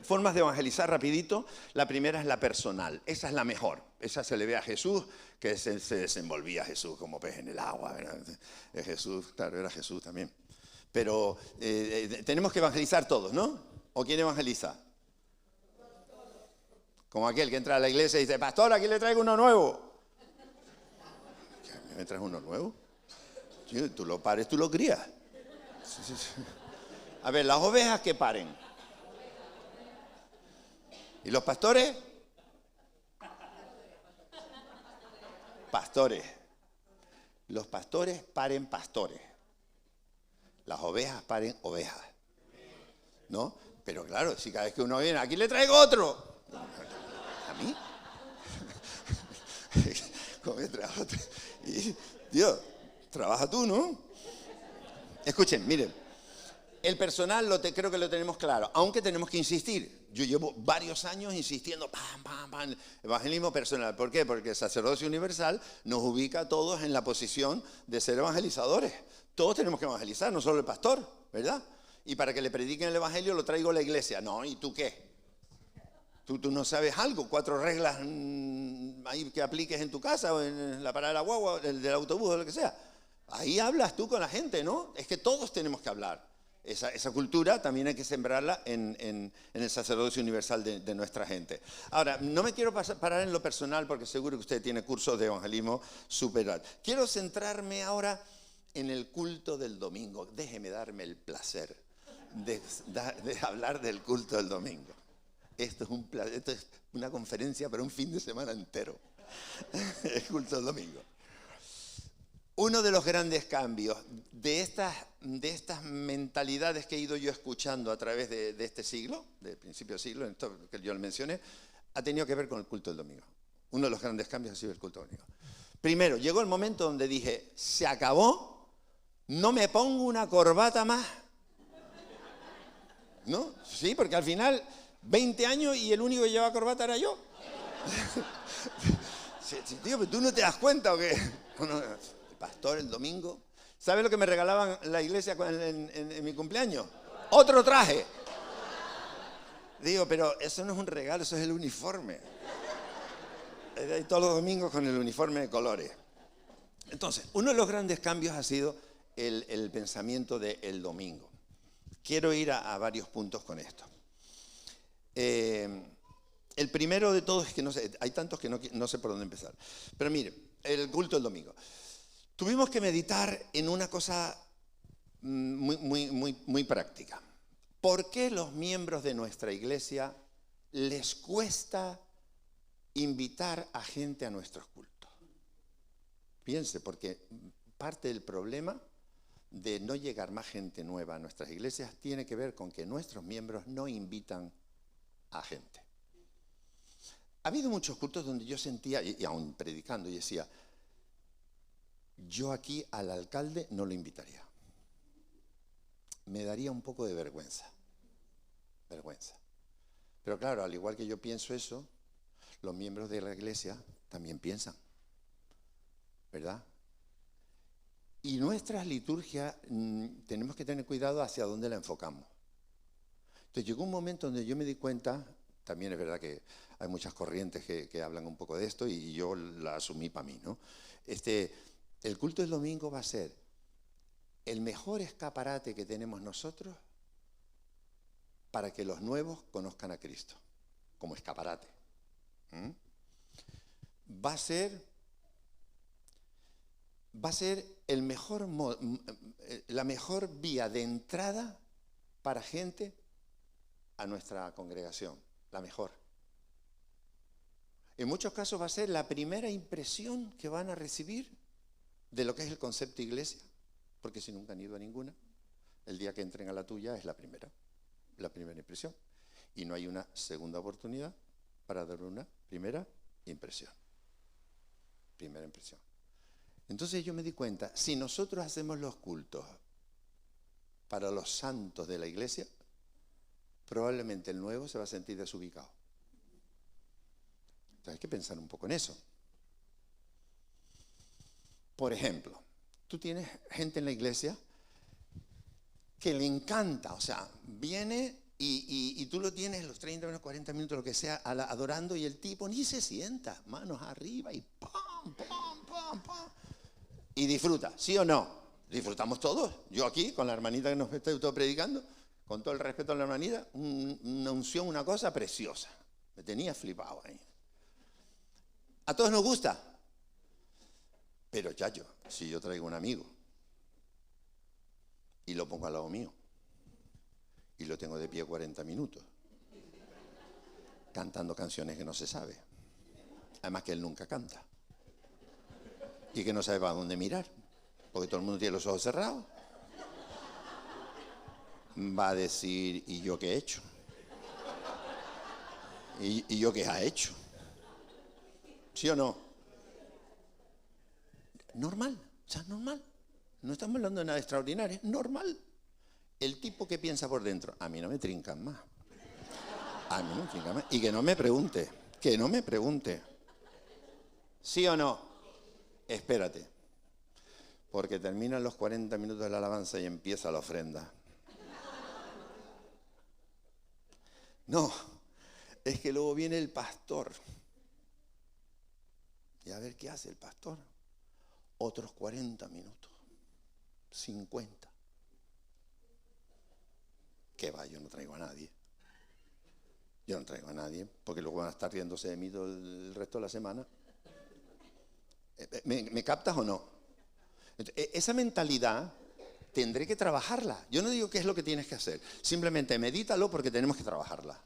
Formas de evangelizar rapidito. La primera es la personal. Esa es la mejor. Esa se le ve a Jesús, que se desenvolvía Jesús como pez en el agua, ¿verdad? Jesús, claro, era Jesús también. Pero tenemos que evangelizar todos, ¿no? ¿O quién evangeliza? Como aquel que entra a la iglesia y dice, pastor, aquí le traigo uno nuevo. ¿Me traes uno nuevo? Sí, tú lo pares, tú lo crías. Sí. A ver, las ovejas que paren. ¿Y los pastores? Pastores. Los pastores paren pastores. Las ovejas paren ovejas. ¿No? Pero claro, si cada vez que uno viene, aquí le traigo otro. ¿A mí? ¿Cómo me traes otro? Y, Dios, trabaja tú, ¿no? Escuchen, miren. El personal creo que lo tenemos claro, aunque tenemos que insistir. Yo llevo varios años insistiendo, evangelismo personal. ¿Por qué? Porque el sacerdocio universal nos ubica a todos en la posición de ser evangelizadores. Todos tenemos que evangelizar, no solo el pastor, ¿verdad? Y para que le prediquen el evangelio lo traigo a la iglesia. No, ¿y tú qué? ¿Tú no sabes algo? 4 reglas ahí que apliques en tu casa o en la parada de la guagua, del autobús o lo que sea. Ahí hablas tú con la gente, ¿no? Es que todos tenemos que hablar. Esa cultura también hay que sembrarla en el sacerdocio universal de nuestra gente. Ahora, no me quiero parar en lo personal porque seguro que usted tiene cursos de evangelismo superior. Quiero centrarme ahora en el culto del domingo. Déjeme darme el placer de hablar del culto del domingo. Esto es una conferencia para un fin de semana entero. El culto del domingo. Uno de los grandes cambios de estas mentalidades que he ido yo escuchando a través de este siglo, del principio del siglo, esto que yo le mencioné, ha tenido que ver con el culto del domingo. Uno de los grandes cambios ha sido el culto del domingo. Primero, llegó el momento donde dije, se acabó, no me pongo una corbata más. ¿No? Sí, porque al final, 20 años y el único que llevaba corbata era yo. Tío, pero tú no te das cuenta o qué. Pastor el domingo. ¿Sabe lo que me regalaban en la iglesia en mi cumpleaños? Otro traje. Digo, pero eso no es un regalo, eso es el uniforme. Y todos los domingos con el uniforme de colores. Entonces, uno de los grandes cambios ha sido el pensamiento del domingo. Quiero ir a varios puntos con esto. El primero de todos es que no sé, hay tantos que no sé por dónde empezar. Pero mire, el culto del domingo. Tuvimos que meditar en una cosa muy práctica. ¿Por qué los miembros de nuestra iglesia les cuesta invitar a gente a nuestros cultos? Piense, porque parte del problema de no llegar más gente nueva a nuestras iglesias tiene que ver con que nuestros miembros no invitan a gente. Ha habido muchos cultos donde yo sentía, y aún predicando, y decía, yo aquí al alcalde no lo invitaría. Me daría un poco de vergüenza. Pero claro, al igual que yo pienso eso, los miembros de la iglesia también piensan, ¿verdad? Y nuestras liturgias tenemos que tener cuidado hacia dónde la enfocamos. Entonces llegó un momento donde yo me di cuenta, también es verdad que hay muchas corrientes que hablan un poco de esto y yo la asumí para mí, ¿no? El culto del domingo va a ser el mejor escaparate que tenemos nosotros para que los nuevos conozcan a Cristo, como escaparate. Va a ser la mejor vía de entrada para gente a nuestra congregación, la mejor. En muchos casos va a ser la primera impresión que van a recibir de lo que es el concepto iglesia, porque si nunca han ido a ninguna, El día que entren a la tuya es la primera impresión. Y no hay una segunda oportunidad para dar una primera impresión. Primera impresión. Entonces yo me di cuenta, si nosotros hacemos los cultos para los santos de la iglesia, probablemente el nuevo se va a sentir desubicado. Entonces hay que pensar un poco en eso. Por ejemplo, tú tienes gente en la iglesia que le encanta, o sea, viene y tú lo tienes los 30 minutos, 40 minutos, lo que sea, adorando, y el tipo ni se sienta, manos arriba y pam, pam, pam, pam. Y disfruta, ¿sí o no? Disfrutamos todos. Yo aquí, con la hermanita que nos está predicando, con todo el respeto a la hermanita, una unción, una cosa preciosa. Me tenía flipado ahí. A todos nos gusta. Pero chacho, si yo traigo un amigo y lo pongo al lado mío y lo tengo de pie 40 minutos cantando canciones que no se sabe, además que él nunca canta y que no sabe para dónde mirar porque todo el mundo tiene los ojos cerrados, va a decir: ¿y yo qué he hecho? ¿Y yo qué ha hecho? ¿Sí o no? Normal, o sea, normal. No estamos hablando de nada extraordinario, es normal. El tipo que piensa por dentro, a mí no me trincan más. A mí no me trincan más. Y que no me pregunte, ¿sí o no? Espérate, porque terminan los 40 minutos de la alabanza y empieza la ofrenda. No, es que luego viene el pastor. Y a ver qué hace el pastor. Otros 40 minutos, 50. ¿Qué va? Yo no traigo a nadie. Yo no traigo a nadie, porque luego van a estar riéndose de mí todo el resto de la semana. ¿Me captas o no? Entonces, esa mentalidad tendré que trabajarla. Yo no digo qué es lo que tienes que hacer. Simplemente medítalo, porque tenemos que trabajarla.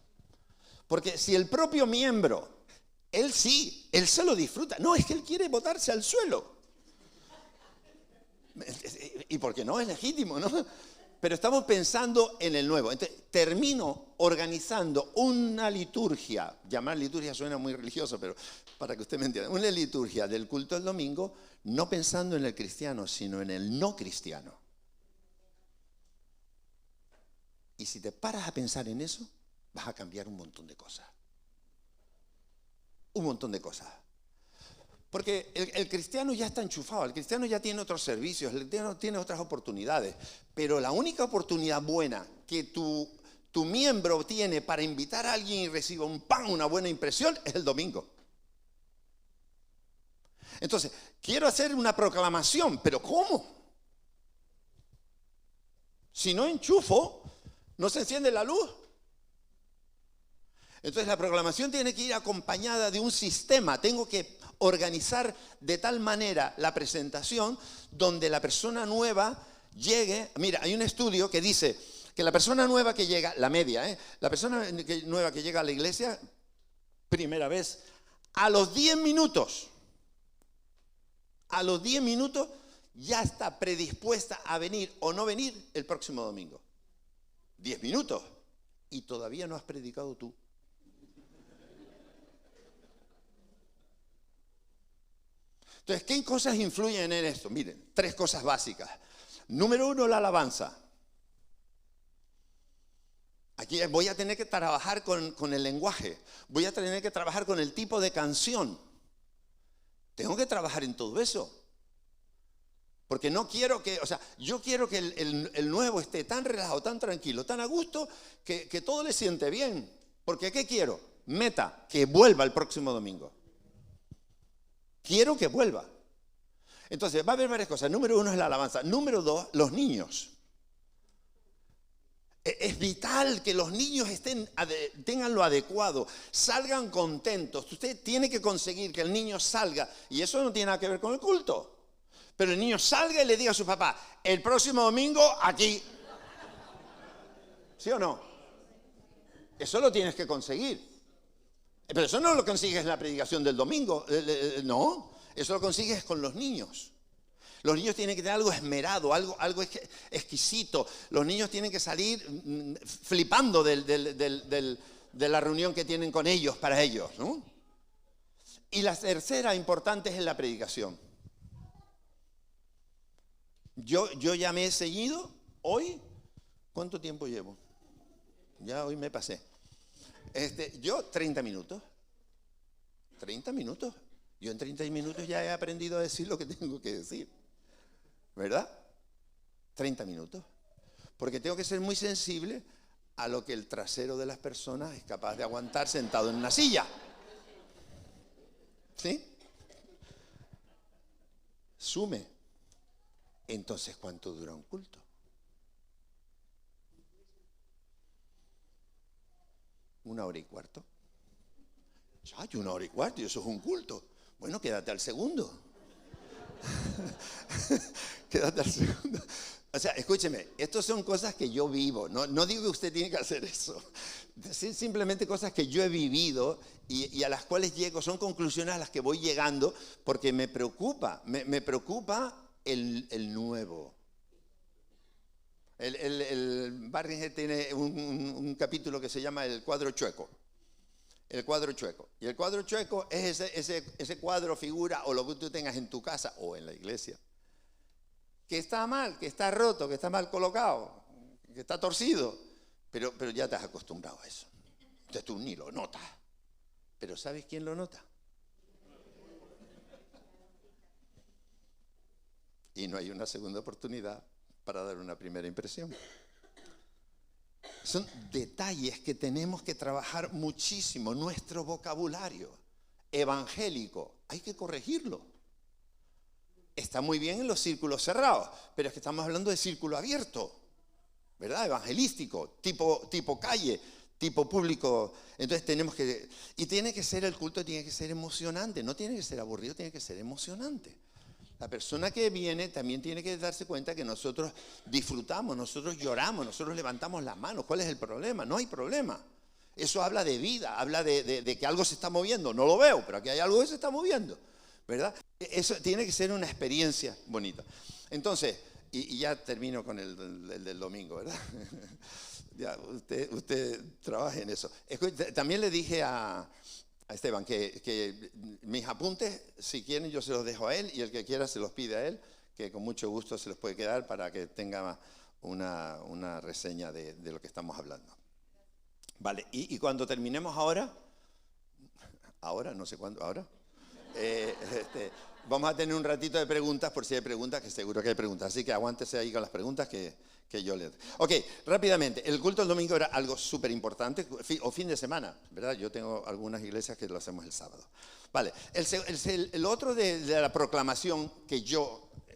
Porque si el propio miembro, él se lo disfruta. No, es que él quiere botarse al suelo. Y porque no es legítimo, ¿no? Pero estamos pensando en el nuevo. Entonces, termino organizando una liturgia. Llamar liturgia suena muy religioso, pero para que usted me entienda. Una liturgia del culto del domingo, no pensando en el cristiano, sino en el no cristiano. Y si te paras a pensar en eso, vas a cambiar un montón de cosas. Un montón de cosas. Porque el cristiano ya está enchufado, el cristiano ya tiene otros servicios, el cristiano tiene otras oportunidades, pero la única oportunidad buena que tu miembro tiene para invitar a alguien y reciba una buena impresión es el domingo. Entonces, quiero hacer una proclamación, pero ¿cómo? Si no enchufo, no se enciende la luz. Entonces la proclamación tiene que ir acompañada de un sistema. Tengo que organizar de tal manera la presentación donde la persona nueva llegue. Mira, hay un estudio que dice que la persona nueva que llega, la media, la persona nueva que llega a la iglesia, primera vez, a los 10 minutos ya está predispuesta a venir o no venir el próximo domingo. 10 minutos. Y todavía no has predicado tú. Entonces, ¿qué cosas influyen en esto? Miren, 3 cosas básicas. Número 1, la alabanza. Aquí voy a tener que trabajar con el lenguaje. Voy a tener que trabajar con el tipo de canción. Tengo que trabajar en todo eso. Porque no quiero que, yo quiero que el nuevo esté tan relajado, tan tranquilo, tan a gusto, que todo le siente bien. Porque ¿qué quiero? Meta, que vuelva el próximo domingo. Quiero que vuelva. Entonces, va a haber varias cosas. Número 1 es la alabanza. Número 2, los niños. Es vital que los niños tengan lo adecuado, salgan contentos. Usted tiene que conseguir que el niño salga, y eso no tiene nada que ver con el culto. Pero el niño salga y le diga a su papá: el próximo domingo aquí. ¿Sí o no? Eso lo tienes que conseguir. Pero eso no lo consigues en la predicación del domingo, no, eso lo consigues con los niños. Los niños tienen que tener algo esmerado, algo exquisito. Los niños tienen que salir flipando de la reunión que tienen con ellos, para ellos, ¿no? Y la tercera importante es en la predicación. Yo ya me he seguido hoy. ¿Cuánto tiempo llevo? Ya hoy me pasé. Yo 30 minutos. 30 minutos. Yo en 30 minutos ya he aprendido a decir lo que tengo que decir. ¿Verdad? 30 minutos. Porque tengo que ser muy sensible a lo que el trasero de las personas es capaz de aguantar sentado en una silla. ¿Sí? Sume. Entonces, ¿cuánto dura un culto? ¿1 hora y cuarto? Chacho, 1 hora y cuarto, y eso es un culto. Bueno, quédate al segundo. Quédate al segundo. O sea, escúcheme, estas son cosas que yo vivo. No digo que usted tiene que hacer eso. Simplemente cosas que yo he vivido y a las cuales llego. Son conclusiones a las que voy llegando porque me preocupa. Me preocupa el nuevo. El Barringer tiene un capítulo que se llama El cuadro chueco. El cuadro chueco. Y el cuadro chueco es ese cuadro, figura o lo que tú tengas en tu casa o en la iglesia, que está mal, que está roto, que está mal colocado, que está torcido, pero ya te has acostumbrado a eso. Entonces tú ni lo notas. Pero ¿sabes quién lo nota? Y no hay una segunda oportunidad para dar una primera impresión. Son detalles que tenemos que trabajar muchísimo. Nuestro vocabulario evangélico hay que corregirlo. Está muy bien en los círculos cerrados, pero es que estamos hablando de círculo abierto, ¿verdad? Evangelístico, tipo calle, tipo público. Entonces tenemos que... Y tiene que ser, el culto tiene que ser emocionante, no tiene que ser aburrido, tiene que ser emocionante. La persona que viene también tiene que darse cuenta que nosotros disfrutamos, nosotros lloramos, nosotros levantamos las manos. ¿Cuál es el problema? No hay problema. Eso habla de vida, habla de que algo se está moviendo. No lo veo, pero aquí hay algo que se está moviendo, ¿verdad? Eso tiene que ser una experiencia bonita. Entonces, y ya termino con el del domingo, ¿verdad? Ya, usted trabaje en eso. También le dije a Esteban que mis apuntes, si quieren, yo se los dejo a él, y el que quiera se los pide a él, que con mucho gusto se los puede quedar para que tenga una reseña de lo que estamos hablando. Vale, y cuando terminemos ahora, no sé cuándo, ahora, vamos a tener un ratito de preguntas, por si hay preguntas, que seguro que hay preguntas. Así que aguántese ahí con las preguntas que yo le doy. Ok, rápidamente. El culto del domingo era algo súper importante, o fin de semana, ¿verdad? Yo tengo algunas iglesias que lo hacemos el sábado. Vale, el otro de la proclamación que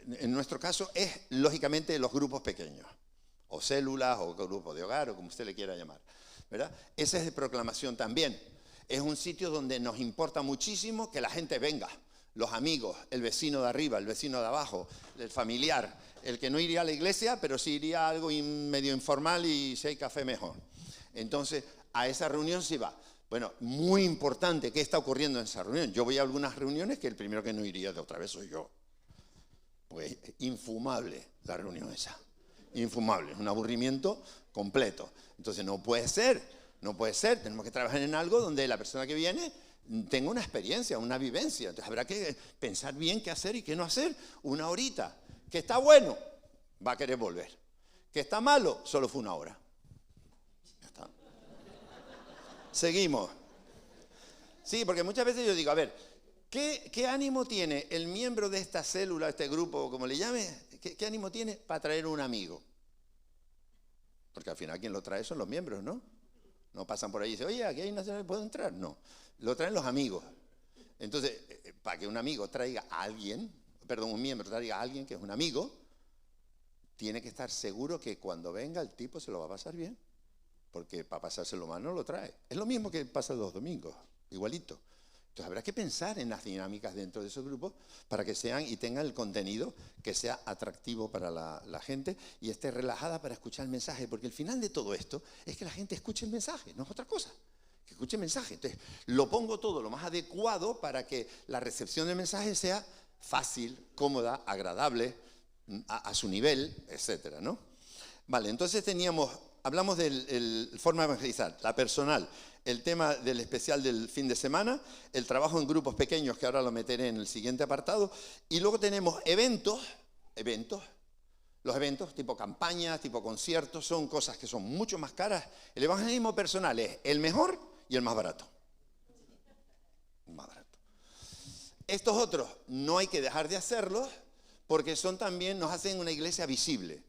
en nuestro caso, es lógicamente los grupos pequeños, o células, o grupos de hogar, o como usted le quiera llamar, ¿verdad? Ese es de proclamación también. Es un sitio donde nos importa muchísimo que la gente venga. Los amigos, el vecino de arriba, el vecino de abajo, el familiar, el que no iría a la iglesia, pero sí iría a algo medio informal y si hay café mejor. Entonces, a esa reunión sí va. Bueno, muy importante, ¿qué está ocurriendo en esa reunión? Yo voy a algunas reuniones que el primero que no iría de otra vez soy yo. Pues infumable la reunión esa. Infumable, es un aburrimiento completo. Entonces no puede ser, tenemos que trabajar en algo donde la persona que viene tenga una experiencia, una vivencia. Entonces habrá que pensar bien qué hacer y qué no hacer. Una horita. Que está bueno, va a querer volver. Que está malo, solo fue 1 hora. Ya está. Seguimos. Sí, porque muchas veces yo digo, a ver, ¿qué ánimo tiene el miembro de esta célula, este grupo, como le llame? ¿Qué ánimo tiene para traer un amigo? Porque al final quien lo trae son los miembros, ¿no? No pasan por ahí y dicen, oye, aquí hay una célula, ¿puedo entrar? No, lo traen los amigos. Entonces, para que un amigo traiga a alguien, un miembro traiga a alguien que es un amigo, tiene que estar seguro que cuando venga el tipo se lo va a pasar bien. Porque para pasárselo mal no lo trae. Es lo mismo que pasa los domingos, igualito. Entonces habrá que pensar en las dinámicas dentro de esos grupos para que sean y tengan el contenido que sea atractivo para la gente y esté relajada para escuchar el mensaje. Porque el final de todo esto es que la gente escuche el mensaje, no es otra cosa. Que escuche el mensaje. Entonces lo pongo todo lo más adecuado para que la recepción del mensaje sea fácil, cómoda, agradable, a su nivel, etcétera, ¿no? Vale, entonces hablamos de forma de evangelizar, la personal, el tema del especial del fin de semana, el trabajo en grupos pequeños, que ahora lo meteré en el siguiente apartado, y luego tenemos eventos. Los eventos tipo campañas, tipo conciertos, son cosas que son mucho más caras. El evangelismo personal es el mejor y el más barato. Más barato. Estos otros no hay que dejar de hacerlos porque nos hacen una iglesia visible.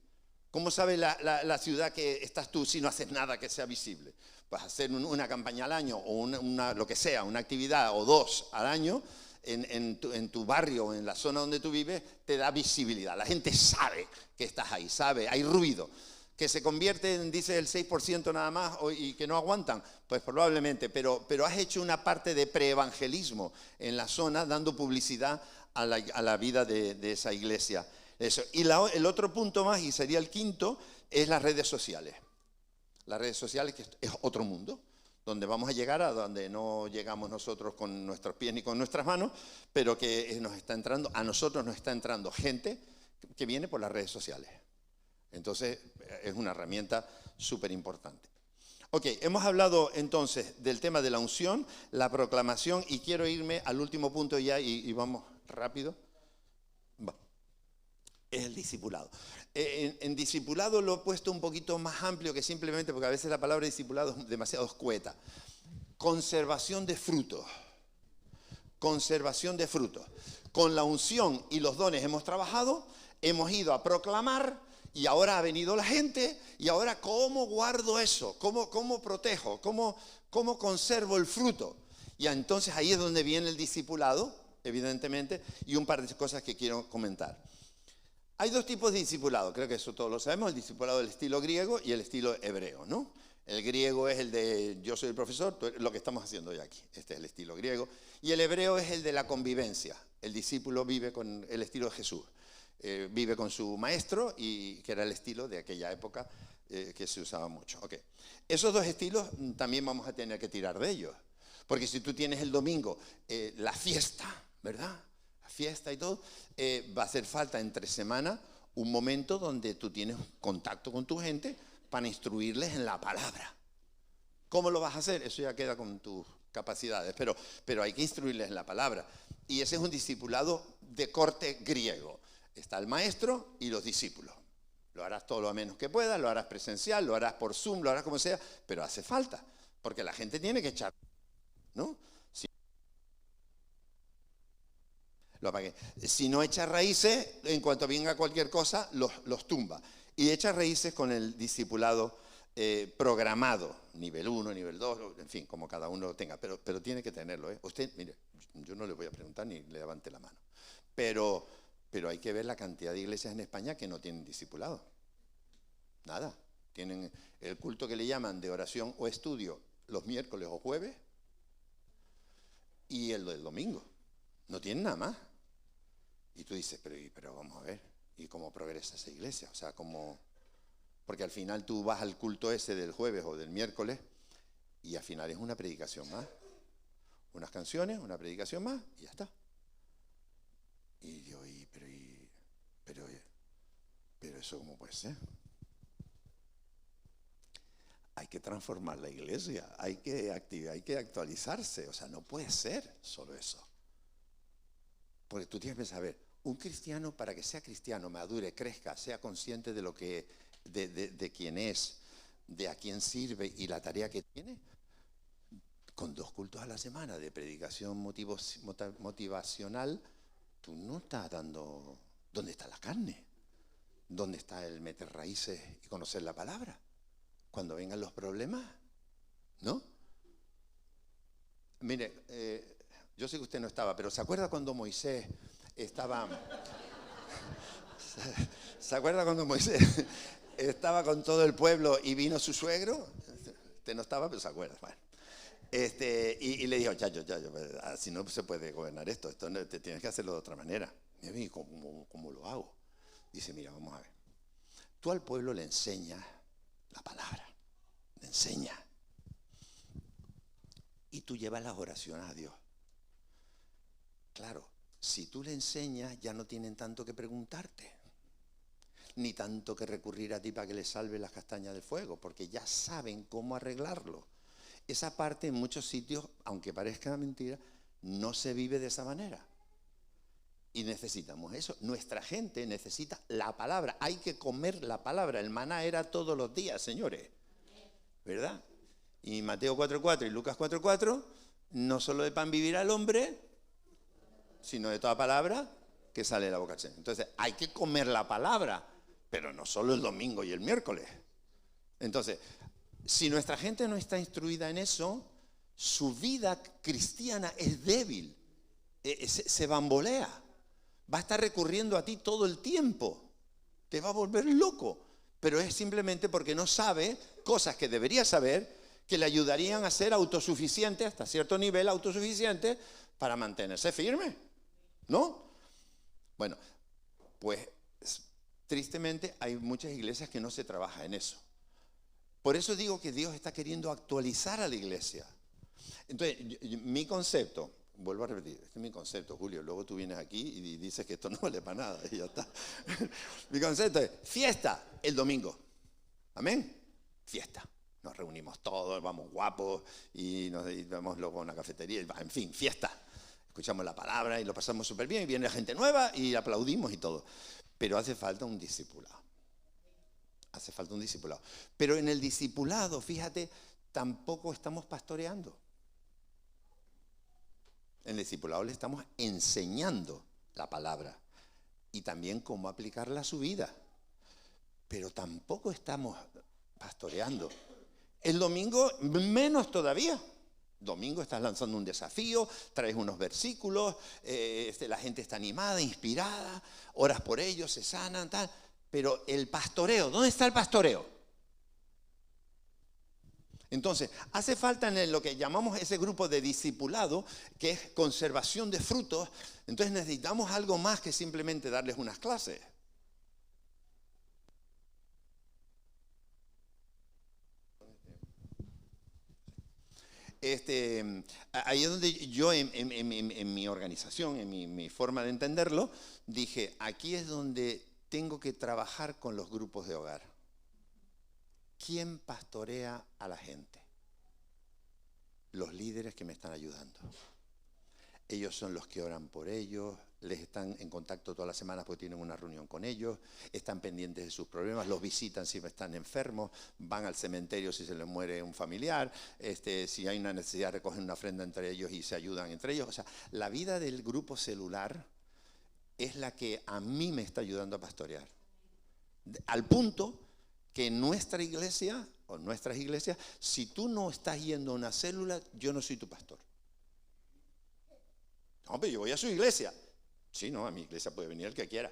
¿Cómo sabe la ciudad que estás tú si no haces nada que sea visible? Pues hacer una campaña al año o lo que sea, una actividad o dos al año en tu barrio o en la zona donde tú vives, te da visibilidad. La gente sabe que estás ahí, sabe, hay ruido. Que se convierte en, dice, el 6% nada más y que no aguantan, pues probablemente, pero has hecho una parte de preevangelismo en la zona dando publicidad a la vida de esa iglesia. Eso. Y el otro punto más, y sería el quinto, es las redes sociales. Las redes sociales, que es otro mundo, donde vamos a llegar a donde no llegamos nosotros con nuestros pies ni con nuestras manos, pero que a nosotros nos está entrando gente que viene por las redes sociales. Entonces, es una herramienta súper importante. Ok, hemos hablado entonces del tema de la unción, la proclamación, y quiero irme al último punto ya, y vamos rápido. Es el discipulado. En discipulado lo he puesto un poquito más amplio que simplemente, porque a veces la palabra discipulado es demasiado escueta. Conservación de frutos. Conservación de frutos. Con la unción y los dones hemos trabajado, hemos ido a proclamar, y ahora ha venido la gente, y ahora ¿cómo guardo eso? ¿Cómo protejo? ¿Cómo conservo el fruto? Y entonces ahí es donde viene el discipulado, evidentemente, y un par de cosas que quiero comentar. Hay dos tipos de discipulado, creo que eso todos lo sabemos, el discipulado del estilo griego y el estilo hebreo, ¿no? El griego es el de yo soy el profesor, lo que estamos haciendo hoy aquí, este es el estilo griego, y el hebreo es el de la convivencia, el discípulo vive con el estilo de Jesús, vive con su maestro, y que era el estilo de aquella época que se usaba mucho. Okay. Esos dos estilos también vamos a tener que tirar de ellos, porque si tú tienes el domingo la fiesta, ¿verdad? Fiesta y todo, va a hacer falta entre semana un momento donde tú tienes contacto con tu gente para instruirles en la palabra. ¿Cómo lo vas a hacer? Eso ya queda con tus capacidades, pero hay que instruirles en la palabra. Y ese es un discipulado de corte griego. Está el maestro y los discípulos. Lo harás todo lo menos que puedas, lo harás presencial, lo harás por Zoom, lo harás como sea, pero hace falta, porque la gente tiene que echar, ¿no? Lo apagué. Si no echa raíces, en cuanto venga cualquier cosa, los tumba. Y echa raíces con el discipulado programado, nivel 1, nivel 2, en fin, como cada uno lo tenga, pero tiene que tenerlo. Usted, mire, yo no le voy a preguntar ni le levante la mano, pero hay que ver la cantidad de iglesias en España que no tienen discipulado. Nada. Tienen el culto que le llaman de oración o estudio los miércoles o jueves y el del domingo. No tienen nada más. Y tú dices, pero vamos a ver, ¿y cómo progresa esa iglesia? O sea, porque al final tú vas al culto ese del jueves o del miércoles y al final es una predicación más. Unas canciones, una predicación más y ya está. Y yo, pero eso ¿cómo puede ser? Hay que transformar la iglesia, hay que actualizarse, o sea, no puede ser solo eso. Porque tú tienes que saber, un cristiano para que sea cristiano, madure, crezca, sea consciente de lo que, de quién es, de a quién sirve y la tarea que tiene, con 2 cultos a la semana de predicación motivacional, tú no estás dando, ¿dónde está la carne? ¿Dónde está el meter raíces y conocer la palabra? Cuando vengan los problemas, ¿no? Mire, yo sé que usted no estaba, pero ¿se acuerda cuando Moisés estaba... ¿Se acuerda cuando Moisés estaba con todo el pueblo y vino su suegro? Usted no estaba, pero se acuerda. Bueno. Y le dijo, chacho, así no se puede gobernar esto no, te tienes que hacerlo de otra manera. ¿Y cómo lo hago? Dice, mira, vamos a ver. Tú al pueblo le enseñas la palabra, le enseñas. Y tú llevas las oraciones a Dios. Claro, si tú le enseñas, ya no tienen tanto que preguntarte, ni tanto que recurrir a ti para que les salve las castañas del fuego, porque ya saben cómo arreglarlo. Esa parte en muchos sitios, aunque parezca mentira, no se vive de esa manera. Y necesitamos eso. Nuestra gente necesita la palabra. Hay que comer la palabra. El maná era todos los días, señores. ¿Verdad? Y Mateo 4:4 y Lucas 4:4, no solo de pan vivirá el hombre, sino de toda palabra que sale de la boca del Señor. Entonces, hay que comer la palabra, pero no solo el domingo y el miércoles. Entonces, si nuestra gente no está instruida en eso, su vida cristiana es débil, se bambolea. Va a estar recurriendo a ti todo el tiempo. Te va a volver loco. Pero es simplemente porque no sabe cosas que debería saber que le ayudarían a ser autosuficiente, hasta cierto nivel autosuficiente, para mantenerse firme. ¿No? Bueno, pues tristemente hay muchas iglesias que no se trabaja en eso. Por eso digo que Dios está queriendo actualizar a la iglesia. Entonces, mi concepto... Vuelvo a repetir, este es mi concepto, Julio. Luego tú vienes aquí y dices que esto no vale para nada y ya está. Mi concepto es fiesta el domingo. ¿Amén? Fiesta. Nos reunimos todos, vamos guapos y nos vamos luego a una cafetería. En fin, fiesta. Escuchamos la palabra y lo pasamos súper bien y viene gente nueva y aplaudimos y todo. Pero hace falta un discipulado. Hace falta un discipulado. Pero en el discipulado, fíjate, tampoco estamos pastoreando. En el discipulado le estamos enseñando la palabra y también cómo aplicarla a su vida. Pero tampoco estamos pastoreando. El domingo, menos todavía. Domingo estás lanzando un desafío, traes unos versículos, la gente está animada, inspirada, oras por ellos, se sanan, tal. Pero el pastoreo, ¿dónde está el pastoreo? Entonces, hace falta en lo que llamamos ese grupo de discipulado, que es conservación de frutos. Entonces necesitamos algo más que simplemente darles unas clases. Ahí es donde yo en mi organización, en mi forma de entenderlo, dije, aquí es donde tengo que trabajar con los grupos de hogar. ¿Quién pastorea a la gente? Los líderes que me están ayudando. Ellos son los que oran por ellos, les están en contacto todas las semanas porque tienen una reunión con ellos, están pendientes de sus problemas, los visitan si están enfermos, van al cementerio si se les muere un familiar, si hay una necesidad recogen una ofrenda entre ellos y se ayudan entre ellos. O sea, la vida del grupo celular es la que a mí me está ayudando a pastorear. Al punto que en nuestra iglesia, o nuestras iglesias, si tú no estás yendo a una célula, yo no soy tu pastor. No, pero yo voy a su iglesia. Sí, no, a mi iglesia puede venir el que quiera.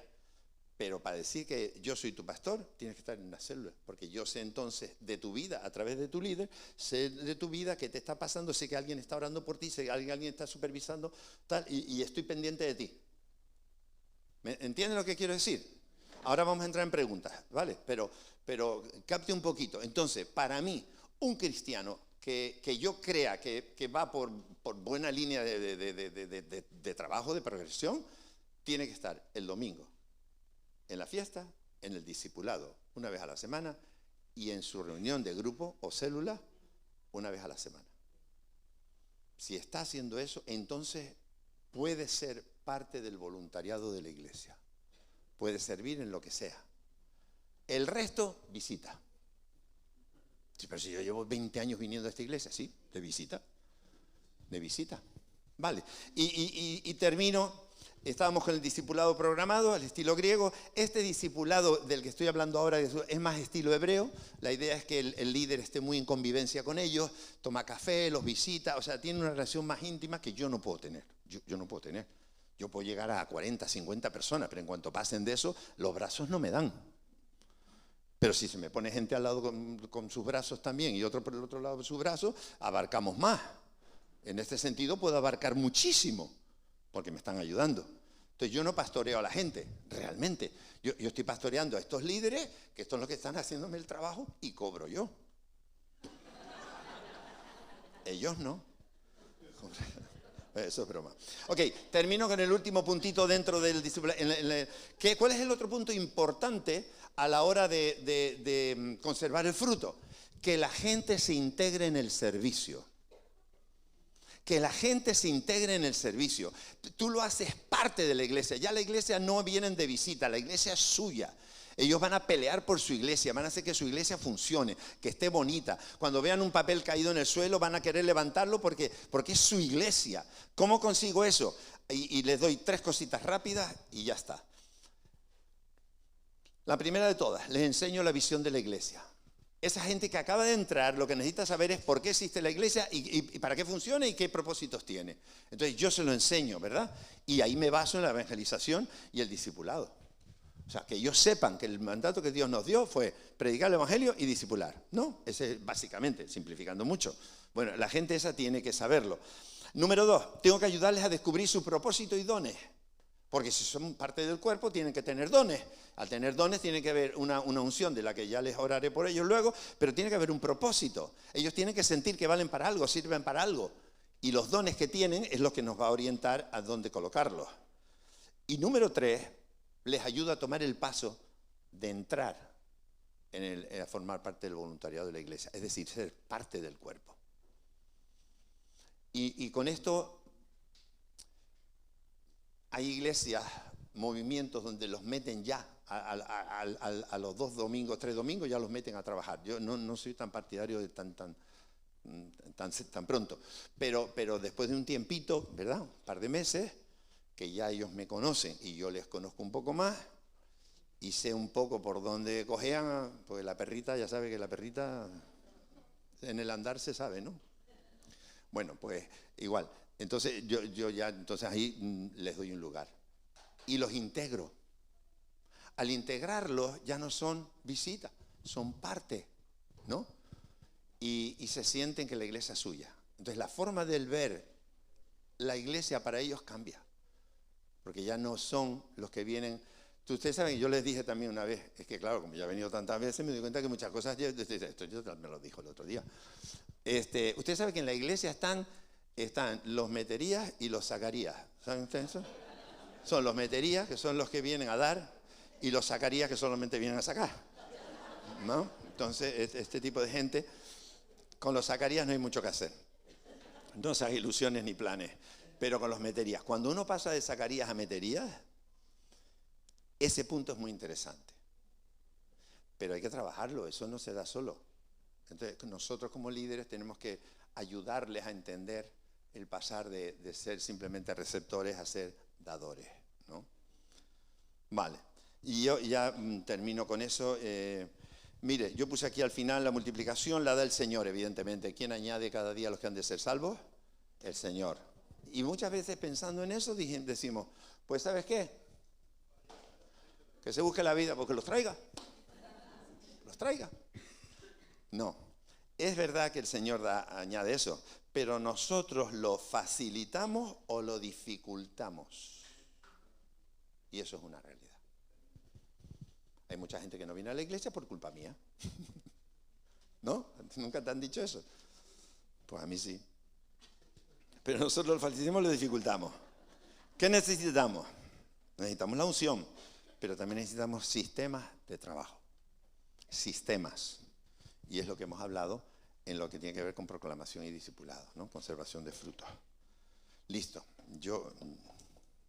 Pero para decir que yo soy tu pastor, tienes que estar en una célula. Porque yo sé entonces de tu vida, a través de tu líder, sé de tu vida, qué te está pasando, sé que alguien está orando por ti, sé que alguien está supervisando, tal, y estoy pendiente de ti. ¿Me entienden lo que quiero decir? Ahora vamos a entrar en preguntas, ¿vale? Pero capte un poquito. Entonces, para mí, un cristiano que yo crea que va por buena línea de trabajo, de progresión, tiene que estar el domingo en la fiesta, en el discipulado, una vez a la semana, y en su reunión de grupo o célula, una vez a la semana. Si está haciendo eso, entonces puede ser parte del voluntariado de la iglesia. Puede servir en lo que sea. El resto, visita. Sí, pero si yo llevo 20 años viniendo a esta iglesia, sí, de visita. De visita. Vale. Y termino. Estábamos con el discipulado programado al estilo griego. Este discipulado del que estoy hablando ahora es más estilo hebreo. La idea es que el líder esté muy en convivencia con ellos, toma café, los visita, o sea, tiene una relación más íntima que yo no puedo tener. Yo no puedo tener. Yo puedo llegar a 40, 50 personas, pero en cuanto pasen de eso, los brazos no me dan. Pero si se me pone gente al lado con sus brazos también y otro por el otro lado de sus brazos, abarcamos más. En este sentido puedo abarcar muchísimo, porque me están ayudando. Entonces yo no pastoreo a la gente, realmente. Yo estoy pastoreando a estos líderes, que son los que están haciéndome el trabajo, y cobro yo. Ellos no. Eso es broma. Ok, termino con el último puntito dentro del discipulado. ¿Cuál es el otro punto importante a la hora de conservar el fruto? Que la gente se integre en el servicio. Que la gente se integre en el servicio. Tú lo haces parte de la iglesia. Ya la iglesia no vienen de visita, la iglesia es suya. Ellos van a pelear por su iglesia, van a hacer que su iglesia funcione, que esté bonita. Cuando vean un papel caído en el suelo van a querer levantarlo porque es su iglesia. ¿Cómo consigo eso? Y les doy 3 cositas rápidas y ya está. La primera de todas, les enseño la visión de la iglesia. Esa gente que acaba de entrar, lo que necesita saber es por qué existe la iglesia y para qué funciona y qué propósitos tiene. Entonces yo se lo enseño, ¿verdad? Y ahí me baso en la evangelización y el discipulado. O sea, que ellos sepan que el mandato que Dios nos dio fue predicar el evangelio y discipular. ¿No? Ese es básicamente, simplificando mucho. Bueno, la gente esa tiene que saberlo. Número 2, tengo que ayudarles a descubrir su propósito y dones. Porque si son parte del cuerpo, tienen que tener dones. Al tener dones tiene que haber una unción de la que ya les oraré por ellos luego, pero tiene que haber un propósito. Ellos tienen que sentir que valen para algo, sirven para algo. Y los dones que tienen es lo que nos va a orientar a dónde colocarlos. Y número 3, les ayuda a tomar el paso de entrar a formar parte del voluntariado de la iglesia, es decir, ser parte del cuerpo. Y con esto hay iglesias, movimientos donde los meten ya, a los 2 domingos, 3 domingos ya los meten a trabajar. Yo no soy tan partidario de tan pronto, pero después de un tiempito, ¿verdad? Un par de meses, que ya ellos me conocen y yo les conozco un poco más y sé un poco por dónde cojean, porque la perrita, ya sabe que la perrita en el andar se sabe, ¿no? Bueno, pues igual. Entonces entonces ahí les doy un lugar y los integro. Al integrarlos ya no son visitas, son parte, ¿no? Y se sienten que la iglesia es suya. Entonces la forma de ver la iglesia para ellos cambia. Porque ya no son los que vienen. Ustedes saben, yo les dije también una vez, es que claro, como ya he venido tantas veces, me doy cuenta que muchas cosas, esto yo me lo dijo el otro día. Ustedes saben que en la iglesia están los meterías y los sacarías. ¿Saben ustedes eso? Son los meterías, que son los que vienen a dar, y los sacarías, que solamente vienen a sacar. ¿No? Entonces, este tipo de gente, con los sacarías no hay mucho que hacer. No se hagan ilusiones ni planes. Pero con los meterías, cuando uno pasa de Zacarías a meterías, ese punto es muy interesante. Pero hay que trabajarlo, eso no se da solo. Entonces nosotros como líderes tenemos que ayudarles a entender el pasar de ser simplemente receptores a ser dadores, ¿no? Vale, y yo ya termino con eso. Mire, yo puse aquí al final la multiplicación, la da el Señor, evidentemente. ¿Quién añade cada día a los que han de ser salvos? El Señor. Y muchas veces pensando en eso decimos, pues ¿sabes qué? Que se busque la vida porque los traiga. Los traiga. No, es verdad que el Señor añade eso, pero nosotros lo facilitamos o lo dificultamos. Y eso es una realidad. Hay mucha gente que no viene a la iglesia por culpa mía. ¿No? ¿Nunca te han dicho eso? Pues a mí sí. Pero nosotros lo facilitamos y lo dificultamos. ¿Qué necesitamos? Necesitamos la unción, pero también necesitamos sistemas de trabajo. Sistemas. Y es lo que hemos hablado en lo que tiene que ver con proclamación y discipulado, ¿no? Conservación de frutos. Listo. Yo